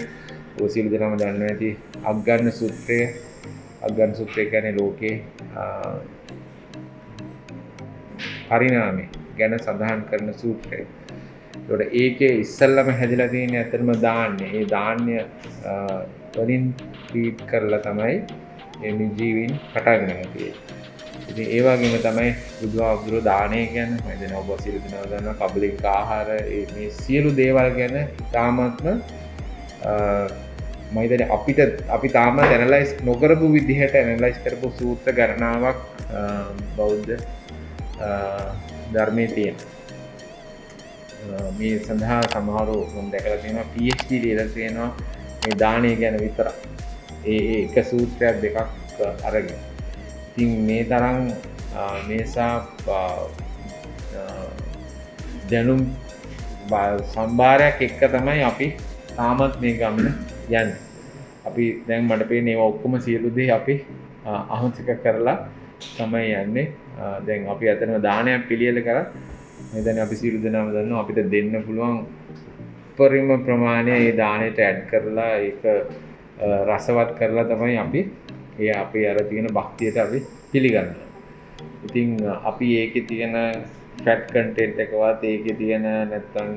ඔය සියලු දෙනාම දන්නවා ඇති අග්ගන්න සූත්‍රය. අග්ගන්න සූත්‍රය කියන්නේ ලෝකේ පරිණාමය ගැන සඳහන් කරන සූත්‍රය. ඒකට ඒකේ ඉස්සල්ලාම හැදිලා තියෙන ඇත්තටම දාන්නේ. ඒ දාන්‍ය වලින් ෆීඩ් කරලා තමයි මේ ජීවීන් පටන් ගන්න තියෙන්නේ. ඉතින් ඒ වගේම තමයි බුදුහාමුදුරුවෝ දානය කියන්නේ මම දැන් ඔබ සියලු දෙනා දන්නවා කබලික ආහාර මේ සියලු දේවල් ගැන තාමත්ම මම හිතන්නේ අපි තාම ඇනලයිස් නොකරපු විදිහට ඇනලයිස් කරපු සූත්‍ර ගණනාවක් බෞද්ධ ධර්මයේ තියෙනවා. මේ සඳහා සමහරව මම දැකලා තියෙනවා PhD ලියලා තියෙනවා මේ දානය ගැන විතරක්. ඒ එක සූත්‍රයක් දෙකක් අරගෙන. ඉතින් මේ තරම් මේසා දැනුම් සම්භාරයක් එක්ක තමයි අපි තාමත් මේ ගමන යන්නේ. අපි දැන් මට පේන්නේ ඒවා ඔක්කොම සියලු දේ අපි අහංසක කරලා තමයි යන්නේ. දැන් අපි අතනම දානයක් පිළියෙල කරා. මේ දැන් අපි සියලු දෙනාම දන්නවා අපිට දෙන්න පුළුවන් උපරිම ප්‍රමාණය ඒ දාණයට ඇඩ් කරලා ඒක රසවත් කරලා තමයි අපි ඒ අපේ අර තියෙන භක්තියට අපි පිළිගන්නවා. ඉතින් අපි ඒකේ තියෙන ෆැට් කන්ටෙන්ට් එකවත් ඒකේ තියෙන නැත්නම්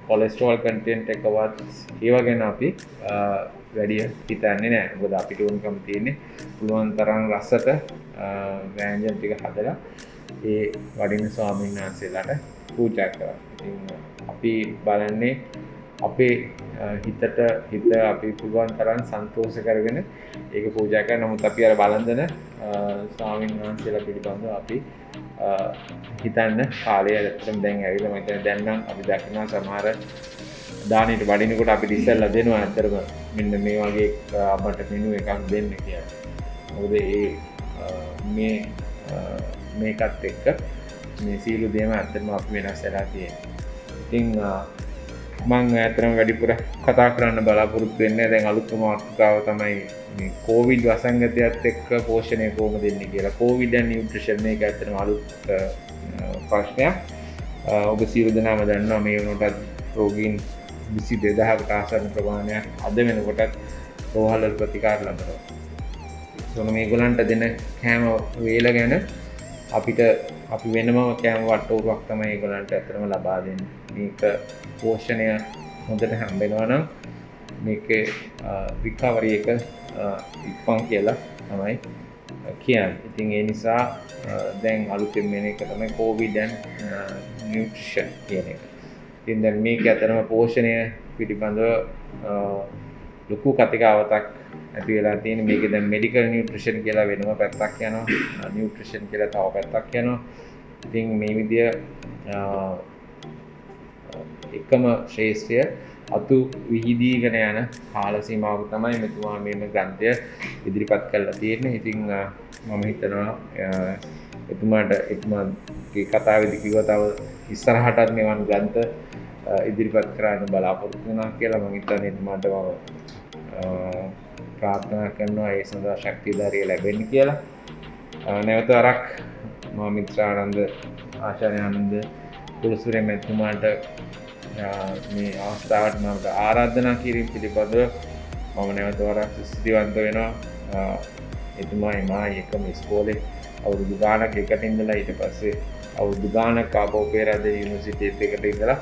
කොලෙස්ටරෝල් කන්ටෙන්ට් එකවත් ඒවා ගැන අපි වැඩි හිතන්නේ නැහැ. මොකද අපිට ඕනකම තියෙන්නේ පුළුවන් තරම් රසට ව්‍යංජන ටික හදලා ඒ වඩින ස්වාමීන් වහන්සේලාට පූජා කරනවා. ඉතින් අපි බලන්නේ අපේ හිත අපි පුළුවන් තරම් සන්තෝෂ කරගෙන ඒක පූජා කරන නමුත් අපි අර බලන්දන ස්වාමීන් වහන්සේලා පිළිබඳව අපි හිතන්න කාලය ඇත්තටම දැන් ඇවිල්ලා මම හිතන්නේ දැන් නම් අපි දකිනවා සමහර දානෙට වඩිනකොට අපිට ඉස්සෙල්ලා දෙනවා ඇත්තටම මෙන්න මේ වගේ අපට මෙනු එකක් දෙන්න කියලා. මොකද මේකත් එක්ක මේ සීල දේම ඇත්තටම අපි වෙනස් වෙලා තියෙනවා. ඉතින් මම ඇත්තටම වැඩිපුර කතා කරන්න බලාපොරොත්තු වෙන්නේ දැන් අලුත්ම මාතෘකාව තමයි මේ කොවිඩ් වසංගතයත් එක්ක පෝෂණය කොහොමද දෙන්නේ කියලා. කොවිඩ් and නියුට්‍රිෂන් මේක ඇත්තටම අලුත් ප්‍රශ්නයක්. ඔබ සියලු දෙනාම දන්නවා මේ වෙනකොටත් රෝගීන් 22000කට ආසන්න ප්‍රමාණයක් අද වෙනකොටත් රෝහල් වල ප්‍රතිකාර ලබනවා. සොන මේගොල්ලන්ට දෙන කෑම වේල ගැන අපි වෙනම කෑම වට්ටෝරුවක් තමයි ඒගොල්ලන්ට ඇත්තටම ලබා දෙන්නේ. මේක පෝෂණය හොඳට හම්බෙනවා නම් මේකේ රිකවරි එක ඉක්මන් කියලා තමයි කියන්නේ. ඉතින් ඒ නිසා දැන් අලුතෙන් මෙන එක තමයි COVID and nutrition කියන එක. ඉතින් දැන් මේක ඇත්තටම පෝෂණය පිළිබඳව ලොකු කතිකාවතක් ඇති වෙලා තියෙන. මේක දැන් මෙඩිකල් නියුට්‍රිෂන් කියලා වෙනම පැත්තක් යනවා. නියුට්‍රිෂන් කියලා තව පැත්තක් යනවා. ඉතින් මේ විදිය එකම ශ්‍රේෂ්ඨය අතු විහිදීගෙන යන කාල සීමාවක තමයි මෙතුමා මේ ග්‍රන්ථය ඉදිරිපත් කරලා තියෙන්නේ. ඉතින් මම හිතනවා එතුමාගේ කතාවේදී කිව්වා තව ඉස්සරහටත් මෙවන් ග්‍රන්ථ ඉදිරිපත් කරන්න බලාපොරොත්තු වෙනවා කියලා. මම හිතන්නේ එතුමාට ප්‍රාර්ථනා කරනවා ඒ සඳහා ශක්තිය ධෛර්යය ලැබෙන්න කියලා. නැවත වරක් මම මිත්‍රානන්ද ආචාර්යානන්ද කුලසූරිය මෙතුමාට මේ අවස්ථාවට මම ආරාධනා කිරීම පිළිබඳව මම නැවත වරක් ස්තුතිවන්ත වෙනවා. එතුමායි මායි එකම ඉස්කෝලේ අවුරුදු ගාණක් එකට ඉඳලා ඊට පස්සේ අවුරුදු ගාණක් ආපහු පෙරදේ යුනිවර්සිටි එකට ඉඳලා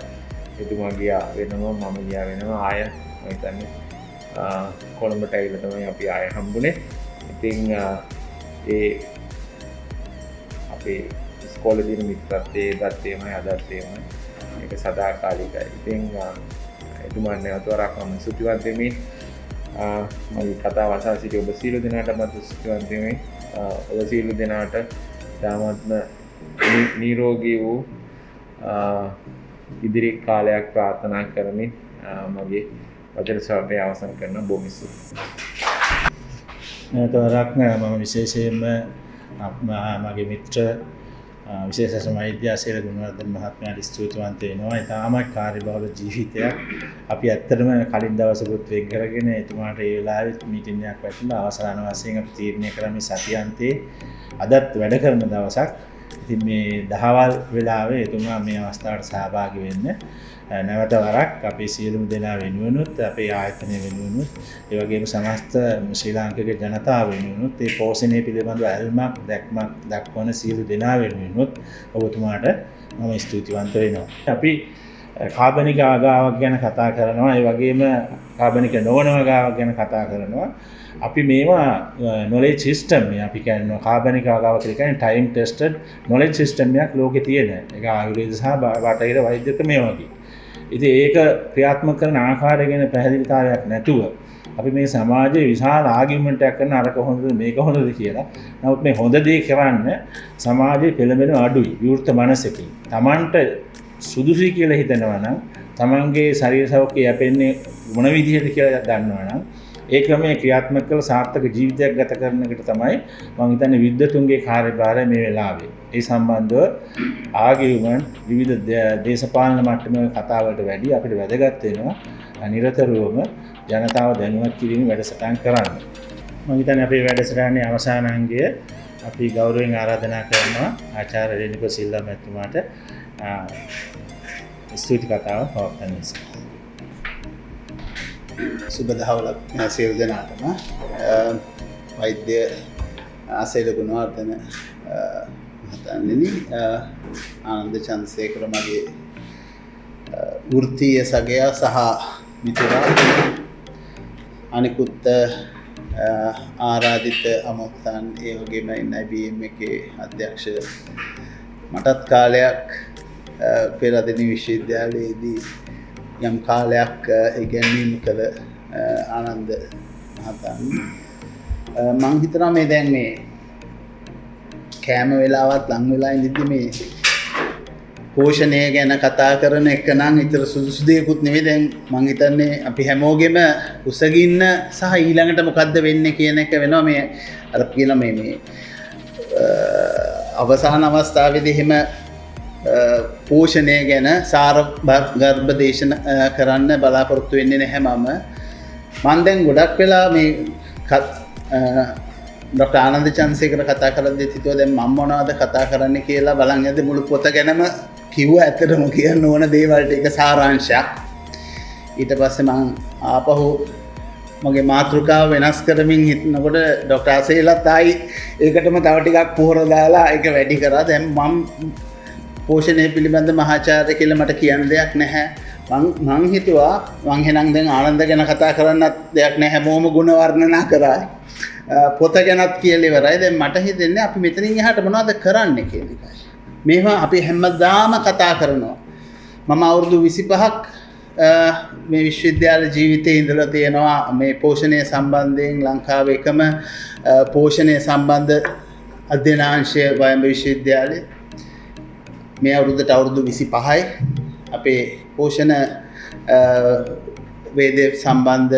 එතුමා ගියා වෙනම මම ගියා වෙනම ආය මම හිතන්නේ කොළඹට ඇවිල්ලා තමයි අපි ආය හම්බුනේ. ඉතින් ඒ අපේ ඉස්කෝලේ දින මිත්‍රත්වයේ දත්තේමයි අදත්තේමයි ඒක සදාකාලිකයි. ඉතින් එතුමාට නැවත වරක් මම ස්තුතිවන්ත වෙමි. මගේ කතාව අසා සිටි ඔබ සියලු දෙනාට මම ස්තුතිවන්ත වෙමි. ඔබ සියලු දෙනාට තාමත්ම නිරෝගී වූ ඉදිරි කාලයක් ප්‍රාර්ථනා කරමින් මගේ වචන සභාවේ අවසන් කරන බොහොම ස්තුතියි. නැවත වරක් මම විශේෂයෙන්ම මගේ මිත්‍ර විශේෂ වෛද්‍ය සේල ගුණවර්ධන මහත්මයාට ස්තුතිවන්ත වෙනවා. ඉතාමත් කාර්යබහුල ජීවිතයක්. අපි ඇත්තටම කලින් දවසකුත් වෙන් කරගෙන එතුමාට ඒ වෙලාවෙත් මීටින් එකක් වැටුණා. අවසාන වශයෙන් අපි තීරණය කළා මේ සතියන්තේ අදත් වැඩ කරන දවසක්. ඉතින් මේ දහවල් වෙලාවේ එතුමා මේ අවස්ථාවට සහභාගී වෙන්න නැවත වරක් අපේ සියලුම දෙනා වෙනුවෙනුත් අපේ ආයතනය වෙනුවෙනුත් ඒ වගේම සමස්ත ශ්‍රී ලාංකික ජනතාව වෙනුවෙනුත් මේ පෝෂණය පිළිබඳව ඇල්මක් දැක්මක් දක්වන සියලු දෙනා වෙනුවෙනුත් ඔබතුමාට මම ස්තුතිවන්ත වෙනවා. අපි කාබනික ආගාවක් ගැන කතා කරනවා, ඒ වගේම කාබනික නොවන ආගාවක් ගැන කතා කරනවා. අපි මේවා නොලෙජ් සිස්ටම් අපි කියනවා කාබනික ආගාව කියලා කියන්නේ ටයිම් ටෙස්ටඩ් නොලෙජ් සිස්ටම් එකක් ලෝකේ තියෙන. ඒක ආයුර්වේද සහ බටහිර වෛද්‍ය ක්‍රමය වගේ. ඉතින් ඒක ක්‍රියාත්මක කරන ආකාරය ගැන පැහැදිලිතාවයක් නැතුව අපි මේ සමාජයේ විශාල ආගියුමන්ට් එකක් කරන අරක හොඳද මේක හොඳද කියලා. නමුත් මේ හොඳ දේ කරන්න සමාජයේ පෙළඹෙන අඩුයි. විවෘත මනසකින්. Tamanට සුදුසුයි කියලා හිතනවා නම් තමන්ගේ ශරීර සෞඛ්‍යය යැපෙන්නේ මොන විදිහද කියලා දන්නවා නම් ඒ ක්‍රමයේ ක්‍රියාත්මක කළ සාර්ථක ජීවිතයක් ගත කරන එකට තමයි මම හිතන්නේ විද්වතුන්ගේ කාර්යභාරය මේ වෙලාවේ. ඒ සම්බන්ධව ආගියුමන්ට් විවිධ දේශපාලන මට්ටමේ කතා වලට වැඩි අපිට වැදගත් වෙනවා නිරතුරුවම ජනතාව දැනුවත් කිරීම වැඩසටහන් කරන්න. මම හිතන්නේ අපේ වැඩසටහනේ අවසාන අංගය අපි ගෞරවයෙන් ආරාධනා කරනවා ආචාර්ය රේණුක සිල්වා මැතිතුමාට ස්තුති කතාව පවත්වන්න නිසා. සුබ දහවලක් සියලු දෙනාටම. වෛද්‍ය ආසේල ගුණවර්ධන මහතාණෙනි, ආනන්ද චන්ද්‍රසේකර මගේ වෘත්තීය සගයා සහ මිතුරා, අනිකුත් ආරාධිත අමෝක්තන්, ඒ වගේම IBM එකේ අධ්‍යක්ෂ, මටත් කාලයක් පෙරදින විශ්වවිද්‍යාලයේදී යම් කාලයක් ඉගෙනීම කළ ආනන්ද මහතාන්, මං හිතනවා මේ දැන් මේ කෑම වෙලාවත් ලං වෙලා ඉඳිද්දි මේ පෝෂණය ගැන කතා කරන එක නම් ඊතර සුදුසු දෙයක්වත් නෙවෙයි. දැන් මං හිතන්නේ අපි හැමෝගෙම උසගින්න සහ ඊළඟට මොකද්ද වෙන්නේ කියන එක වෙනවා. මේ අර කියන මේ අවසාන අවස්ථාවේදී එහෙම පෝෂණය ගැන සාර ගර්භ දේශන කරන්න බලාපොරොත්තු වෙන්නේ නැහැ. මම දැන් ගොඩක් වෙලා මේ ඩොක්ටර් ආනන්ද චන්ද්‍රසේකර කතා කරද්දී හිතුවා දැන් මම මොනවද කතා කරන්නේ කියලා බලන් යද්දී මුළු පොත ගැනම කිව්වා. ඇත්තටම කියන්න ඕන දේවල් ටික සාරාංශයක්. ඊට පස්සේ මම ආපහු මගේ මාතෘකාව වෙනස් කරමින් හිටනකොට ඩොක්ටර් ආසේලත් ආයි ඒකටම තව ටිකක් පොහොර දාලා ඒක වැඩි කරා. දැන් මම පෝෂණය පිළිබඳ මහාචාර්ය කියලා මට කියන්න දෙයක් නැහැ. මං හිතුවා මං එහෙනම් දැන් ආනන්ද ගැන කතා කරන්නත් දෙයක් නැහැ. හැමෝම ගුණ වර්ණනා කරා. පොත ගැනත් කියලා ඉවරයි. දැන් මට හිතෙන්නේ අපි මෙතනින් එහාට මොනවද කරන්නේ කියන එකයි. මේවා අපි හැමදාම කතා කරනවා. මම අවුරුදු 25ක් මේ විශ්වවිද්‍යාල ජීවිතයේ ඉඳලා තියෙනවා. මේ පෝෂණය සම්බන්ධයෙන් ලංකාවේ එකම පෝෂණය සම්බන්ධ අධ්‍යනාංශය වයඹ විශ්වවිද්‍යාලයේ. මේ අවුරුද්දට අවුරුදු 25යි අපේ පෝෂණ වේද සම්බන්ධ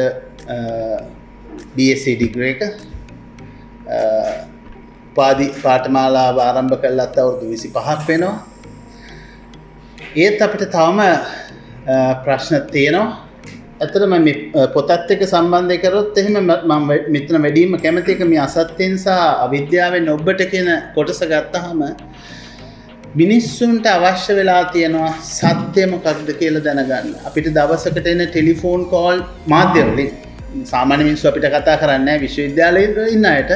BSc ඩිග්‍රී එක උපාධි පාඨමාලාව ආරම්භ කළත් අවුරුදු 25ක් වෙනවා. ඒත් අපිට තවම ප්‍රශ්න තියෙනවා. ඇත්තටම මේ පොතත් එක්ක සම්බන්ධය කරොත් එහෙම මම මෙතන වැඩිම කැමති එක මේ අසත්‍යෙන් සහ අවිද්‍යාවෙන් ඔබට කියන කොටස ගත්තාම මිනිස්සුන්ට අවශ්‍ය වෙලා තියෙනවා සත්‍ය මොකක්ද කියලා දැනගන්න. අපිට දවසකට එන ටෙලිෆෝන් කෝල් මාධ්‍ය වලින් සාමාන්‍ය මිනිස්සු අපිට කතා කරන්නේ නැහැ. විශ්වවිද්‍යාලයේ ඉන්න අයට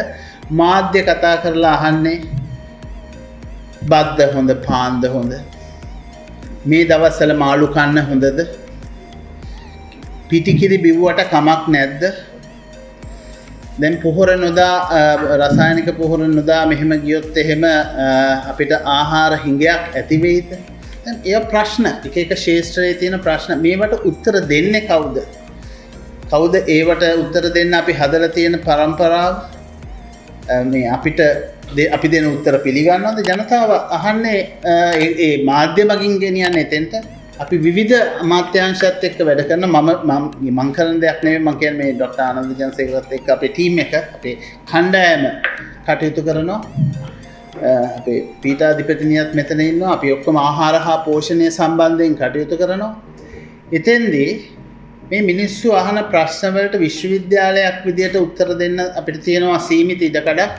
මාධ්‍ය කතා කරලා අහන්නේ බද්ද හොඳ පාන්ද හොඳ, මේ දවස්වල මාළු කන්න හොඳද, පිටිකිරි බිව්වට කමක් නැද්ද, දැන් පොහොර නොදා රසායනික පොහොර නොදා මෙහෙම ගියොත් එහෙම අපිට ආහාර හිඟයක් ඇති වෙයිද? දැන් ඒ ප්‍රශ්න එක එක ශාස්ත්‍රයේ තියෙන ප්‍රශ්න. මේවට උත්තර දෙන්නේ කවුද? කවුද ඒවට උත්තර දෙන්න අපි හදලා තියෙන પરම්පරාව? මේ අපිට අපි දෙන උත්තර පිළිගන්නවද? ජනතාව අහන්නේ ඒ මාධ්‍ය මගින් ගෙනියන්නේ එතෙන්ට. අපි විවිධ අමාත්‍යාංශات එක්ක වැඩ කරන මම කරන දෙයක් නෙවෙයි. මම කියන්නේ මේ ඩොක්ටර් ආනන්ද චන්ද්‍රසේකරත් එක්ක අපේ ටීම් එක, අපේ කණ්ඩායම කටයුතු කරනවා. අපේ පීඨාධිපතිනියත් මෙතන ඉන්නවා. අපි ඔක්කොම ආහාර හා පෝෂණය සම්බන්ධයෙන් කටයුතු කරනවා. එතෙන්දී මේ මිනිස්සු අහන ප්‍රශ්න වලට විශ්වවිද්‍යාලයක් විදියට උත්තර දෙන්න අපිට තියෙනවා සීමිත ඉඩකඩක්.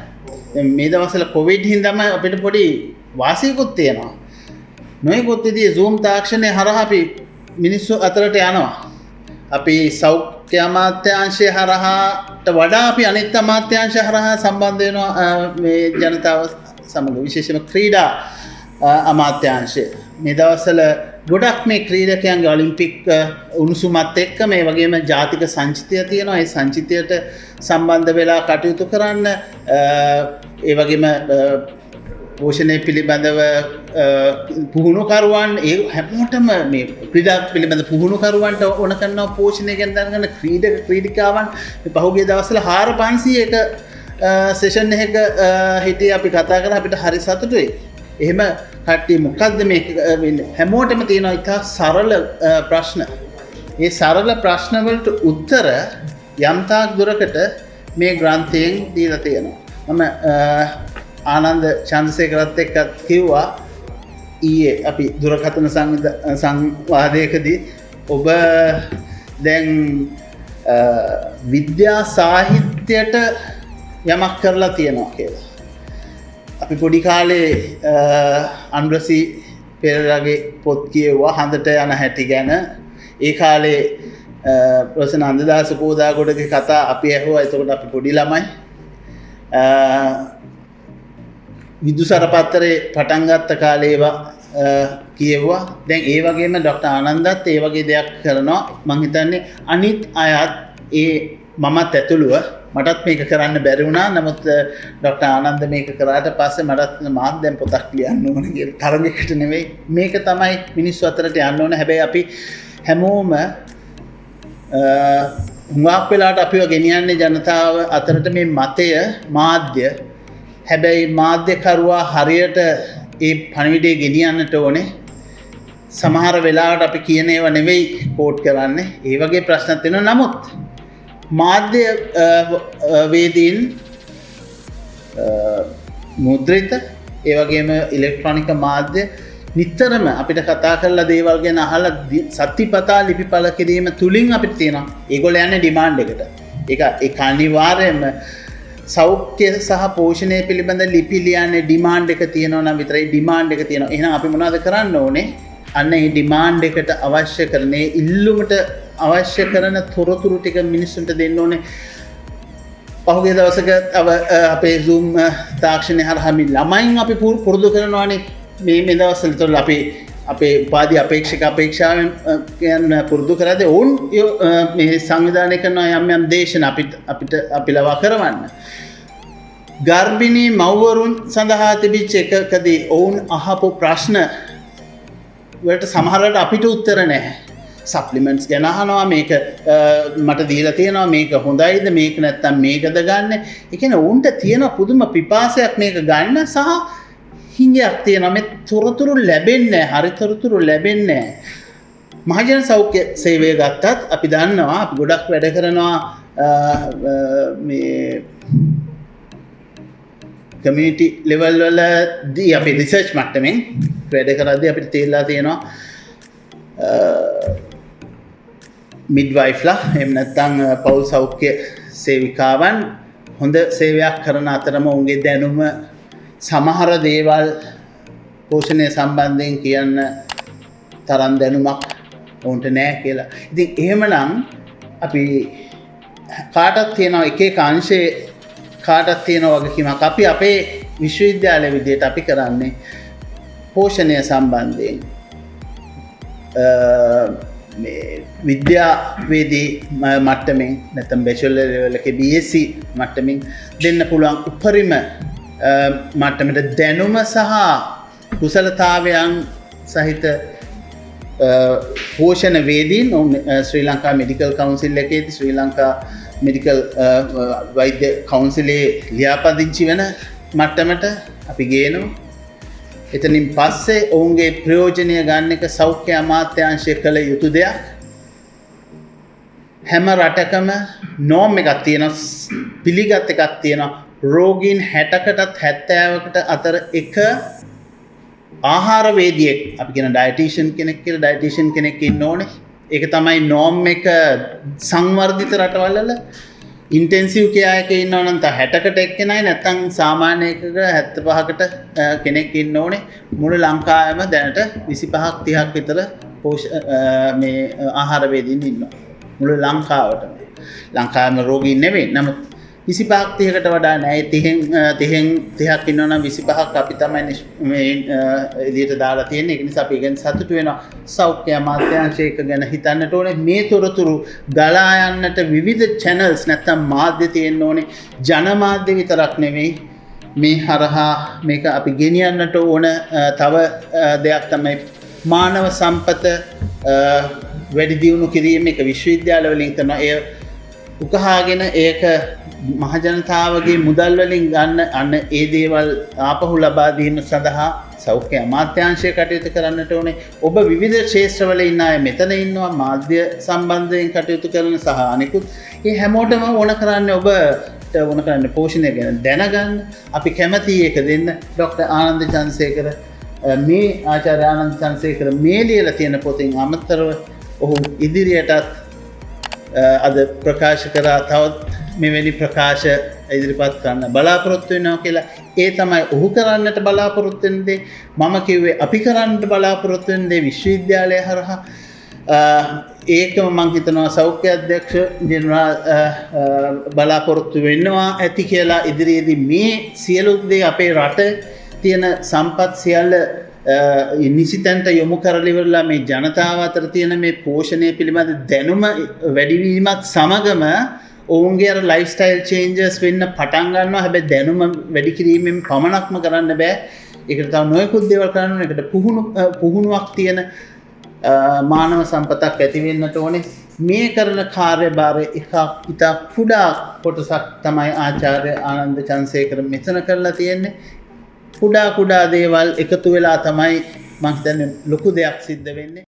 මේ දවස්වල කොවිඩ් හින්දාම අපිට පොඩි වාසියකුත් තියෙනවා. නොයෙකුත් විදිහේ Zoom තාක්ෂණය හරහා අපි මිනිස්සු අතරට යනවා. අපි සෞඛ්‍ය අමාත්‍යාංශය හරහාට වඩා අපි අනිත් අමාත්‍යාංශ හරහා සම්බන්ධ වෙනවා මේ ජනතාව සමග, විශේෂයෙන්ම ක්‍රීඩා අමාත්‍යාංශය. මේ දවස්වල ගොඩක් මේ ක්‍රීඩකයන්ගේ ඔලිම්පික් උණුසුමත් එක්ක මේ වගේම ජාතික සංචිතය තියෙනවා. ඒ සංචිතයට සම්බන්ධ වෙලා කටයුතු කරන්න, ඒ වගේම පෝෂණය පිළිබඳව පුහුණුකරුවන් ඒ හැමෝටම මේ ක්‍රීඩා පිළිබඳ පුහුණුකරුවන්ට ඕන කරනවා පෝෂණය ගැන දැනගන්න ක්‍රීඩිකාවන්. මේ පහුගිය දවස්වල 4500ක සෙෂන් එකක හිටියේ අපි කතා කරලා අපිට හරි සතුටුයි. එහෙම කට්ටිය මොකද්ද මේ වෙන්නේ? හැමෝටම තියෙන ඉතා සරල ප්‍රශ්න. මේ සරල ප්‍රශ්න වලට උත්තර යම්තාක් දුරකට මේ ග්‍රන්ථයෙන් දීලා තියෙනවා. මම ආනන්ද චන්ද්‍රසේකරත් එක්කත් කිව්වා ඊයේ අපි දුරකථන සංවාදයකදී ඔබ දැන් විද්‍යා සාහිත්‍යයට යමක් කරලා තියෙනවා කියලා. අපි පොඩි කාලේ අනුරසි පෙරේරාගේ පොත් කියවුවා හඳට යන හැටි ගැන. ඒ කාලේ ප්‍රොෆෙසර් නන්දදාස පෝදාගොඩගේ කතා අපි ඇහුවා. එතකොට අපි පොඩි ළමයි. විදුසර පත්තරේ පටන් ගත්ත කාලේ ඒවා කියවුවා. දැන් ඒ වගේම ඩොක්ටර් ආනන්දත් ඒ වගේ දෙයක් කරනවා. මම හිතන්නේ අනිත් අයත් ඒ මමත් ඇතුළුව මටත් මේක කරන්න බැරි වුණා. නමුත් ඩොක්ටර් ආනන්ද මේක කරාට පස්සේ මටත් මාත් දැන් පොතක් ලියන්න ඕන කියලා තරගයකට නෙවෙයි. මේක තමයි මිනිස්සු අතරට යන්න ඕන. හැබැයි අපි හැමෝම හුඟක් වෙලාවට අපිව ගෙනියන්නේ ජනතාව අතරට මේ මතය මාධ්‍ය. හැබැයි මාධ්‍යකරුවා හරියට ඒ පණිවිඩය ගෙනියන්නට ඕනේ. සමහර වෙලාවට අපි කියන ඒවා නෙවෙයි කෝට් කරන්නේ. ඒ වගේ ප්‍රශ්නත් වෙනවා. නමුත් මාධ්‍ය වේදීන් මුද්‍රිත ඒ වගේම ඉලෙක්ට්‍රොනික මාධ්‍ය නිතරම අපිට කතා කරලා දේවල් ගැන අහලා සත්‍යපතා ලිපිපල කිරීම තුලින් අපිට තියෙනවා ඒගොල්ලෝ යන්නේ ඩිමාන්ඩ් එකට. ඒක අනිවාර්යයෙන්ම සෞඛ්‍ය සහ පෝෂණය පිළිබඳ ලිපි ලියන්නේ ඩිමාන්ඩ් එක තියෙනවා නම් විතරයි. ඩිමාන්ඩ් එක තියෙනවා. එහෙනම් අපි මොනවද කරන්න ඕනේ? අන්න ඒ ඩිමාන්ඩ් එකට අවශ්‍ය කරන ඒ ඉල්ලුමට අවශ්‍ය කරන තොරතුරු ටික මිනිස්සුන්ට දෙන්න ඕනේ. පහුගිය දවසක අපේ Zoom තාක්ෂණය හරහා මේ ළමයින් අපි පුරුදු කරනවානේ. මේ දවස්වල අපි අපේ උපාධි අපේක්ෂාවෙන් කියන පුරුදු කරද්දී ඔවුන් මේ සංවිධානය කරන යම් දේශන අපි ලවා කරවන්න. ගර්භිණී මව්වරුන් සඳහා තිබිච්ච එකකදී ඔවුන් අහපු ප්‍රශ්න වලට සමහරවිට අපිට උත්තර නැහැ. සප්ලිමන්ට්ස් ගැන අහනවා, මේක මට දීලා තියෙනවා, මේක හොඳයිද, මේක නැත්තම් මේකද ගන්න. ඒ කියන්නේ ඔවුන්ට තියෙන පුදුම පිපාසයක් මේක ගන්න සහ හිඟයක් තියෙනවා. මේ තොරතුරු ලැබෙන්නේ නැහැ. හරි තොරතුරු ලැබෙන්නේ නැහැ. මහජන සෞඛ්‍ය සේවය ගත්තත් අපි දන්නවා අපි ගොඩක් වැඩ කරනවා මේ කමියුනිටි ලෙවල් වලදී අපි රිසර්ච් මට්ටමින් වැඩ කරද්දී අපිට තේරලා තියෙනවා මිඩ්වයිෆ්ලා එහෙම නැත්නම් පෞල් සෞඛ්‍ය සේවිකාවන් හොඳ සේවයක් කරන අතරම උන්ගේ දැනුම සමහර දේවල් පෝෂණය සම්බන්ධයෙන් කියන්න තරම් දැනුමක් උන්ට නැහැ කියලා. ඉතින් එහෙමනම් අපි කාටත් තියෙනවා එක එක අංශේ කාටත් තියෙන වගකීමක්. අපි අපේ විශ්වවිද්‍යාලය විදිහට අපි කරන්නේ පෝෂණය සම්බන්ධයෙන් මේ විද්‍යාවේදී මට්ටමින් නැත්නම් බැචලර් ලෙවල් එකේ BSc මට්ටමින් දෙන්න පුළුවන් උපරිම මට්ටමට දැනුම සහ කුසලතාවයන් සහිත පෝෂණ වේදීන් ශ්‍රී ලංකා මෙඩිකල් කවුන්සිල් එකේදී ශ්‍රී ලංකා මෙඩිකල් වෛද්‍ය කවුන්සිලේ ලියාපදිංචි වෙන මට්ටමට අපි ගේනවා. එතනින් පස්සේ ඔවුන්ගේ ප්‍රයෝජනය ගන්න එක සෞඛ්‍ය අමාත්‍යාංශය කළ යුතු දෙයක්. හැම රටකම නෝම් එකක් තියෙනවා, පිළිගත් එකක් තියෙනවා. රෝගීන් 60කටත් 70කට අතර එක ආහාර වේදියෙක් අපි කියන ඩයටිෂියන් කෙනෙක් කියලා ඩයටිෂියන් කෙනෙක් ඉන්න ඕනේ. ඒක තමයි නෝම් එක සංවර්ධිත රටවල් වල. ඉන්ටෙන්සිව් කෙයා එකක ඉන්නවා නම් තා 60කට එක්කෙනයි නැත්නම් සාමාන්‍ය එකක 75කට කෙනෙක් ඉන්න ඕනේ. මුළු ලංකාවෙම දැනට 25ක් 30ක් විතර මේ ආහාර වේදීන් ඉන්නවා. මුළු ලංකාවටම. ලංකාවේම රෝගීන් නෙවෙයි. නමුත් 25ක් 30කට වඩා නෑ. 30ක් ඉන්නවා නම් 25ක් අපි තමයි මේ එළියට දාලා තියෙන්නේ. ඒක නිසා අපි ගැන සතුටු වෙනවා. සෞඛ්‍ය අමාත්‍යාංශයක ගැන හිතන්නට ඕනේ. මේ තොරතුරු ගලා යන්නට විවිධ channels නැත්නම් මාධ්‍ය තියෙන්න ඕනේ. ජනමාධ්‍ය විතරක් නෙවෙයි. මේ හරහා මේක අපි ගෙනියන්නට ඕන තව දෙයක් තමයි මානව සම්පත වැඩි දියුණු කිරීම. එක විශ්වවිද්‍යාල වලින් කරනවා. ඒ උකහාගෙන ඒක මහජනතාවගේ මුදල් වලින් ගන්න අන්න ඒ දේවල් ආපහු ලබා දීම සඳහා සෞඛ්‍ය අමාත්‍යාංශය කටයුතු කරන්නට ඕනේ. ඔබ විවිධ ක්ෂේත්‍රවල ඉන්න අය මෙතන ඉන්නවා. මාධ්‍ය සම්බන්ධයෙන් කටයුතු කරන සහ අනිකුත් මේ හැමෝටම ඕන කරන්නේ ඔබට ඕන කරන්නේ පෝෂණය ගැන දැනගන්න. අපි කැමති එක දෙන්න. ඩොක්ටර් ආනන්ද චන්ද්‍රසේකර මේ ආචාර්ය ආනන්ද චන්ද්‍රසේකර මේ ලියලා තියෙන පොතෙන් අමතරව ඔහු ඉදිරියටත් අද ප්‍රකාශ කරා තවත් මෙවැනි ප්‍රකාශ ඉදිරිපත් කරන්න බලාපොරොත්තු වෙනවා කියලා. ඒ තමයි ඔහු කරන්නට බලාපොරොත්තු වෙන දේ. මම කිව්වේ අපි කරන්නට බලාපොරොත්තු වෙන දේ විශ්වවිද්‍යාලය හරහා. ඒකම මම හිතනවා සෞඛ්‍ය අධ්‍යක්ෂ ජෙනරාල් බලාපොරොත්තු වෙනවා ඇති කියලා. ඉදිරියේදී මේ සියලු දේ අපේ රට තියෙන සම්පත් සියල්ල නිසිතන්ට යොමු කරලිවරලා මේ ජනතාව අතර තියෙන මේ පෝෂණය පිළිබඳ දැනුම වැඩිවීමත් සමගම ඔවුන්ගේ අර ලයිෆ් ස්ටයිල් චේන්ජස් වෙන්න පටන් ගන්නවා. හැබැයි දැනුම වැඩි කිරීමෙන් පමණක්ම කරන්න බෑ. ඒකට තව නොයෙකුත් දේවල් කරන්න ඕනේ. ඒකට පුහුණුවක් තියෙන මානව සම්පතක් ඇති වෙන්නට ඕනේ. මේ කරන කාර්යභාරය ඉතා කුඩා කොටසක් තමයි ආචාර්ය ආනන්ද චන්ද්‍රසේකර මෙතන කරලා තියෙන්නේ. කුඩා දේවල් එකතු වෙලා තමයි මම හිතන්නේ ලොකු දෙයක් සිද්ධ වෙන්නේ.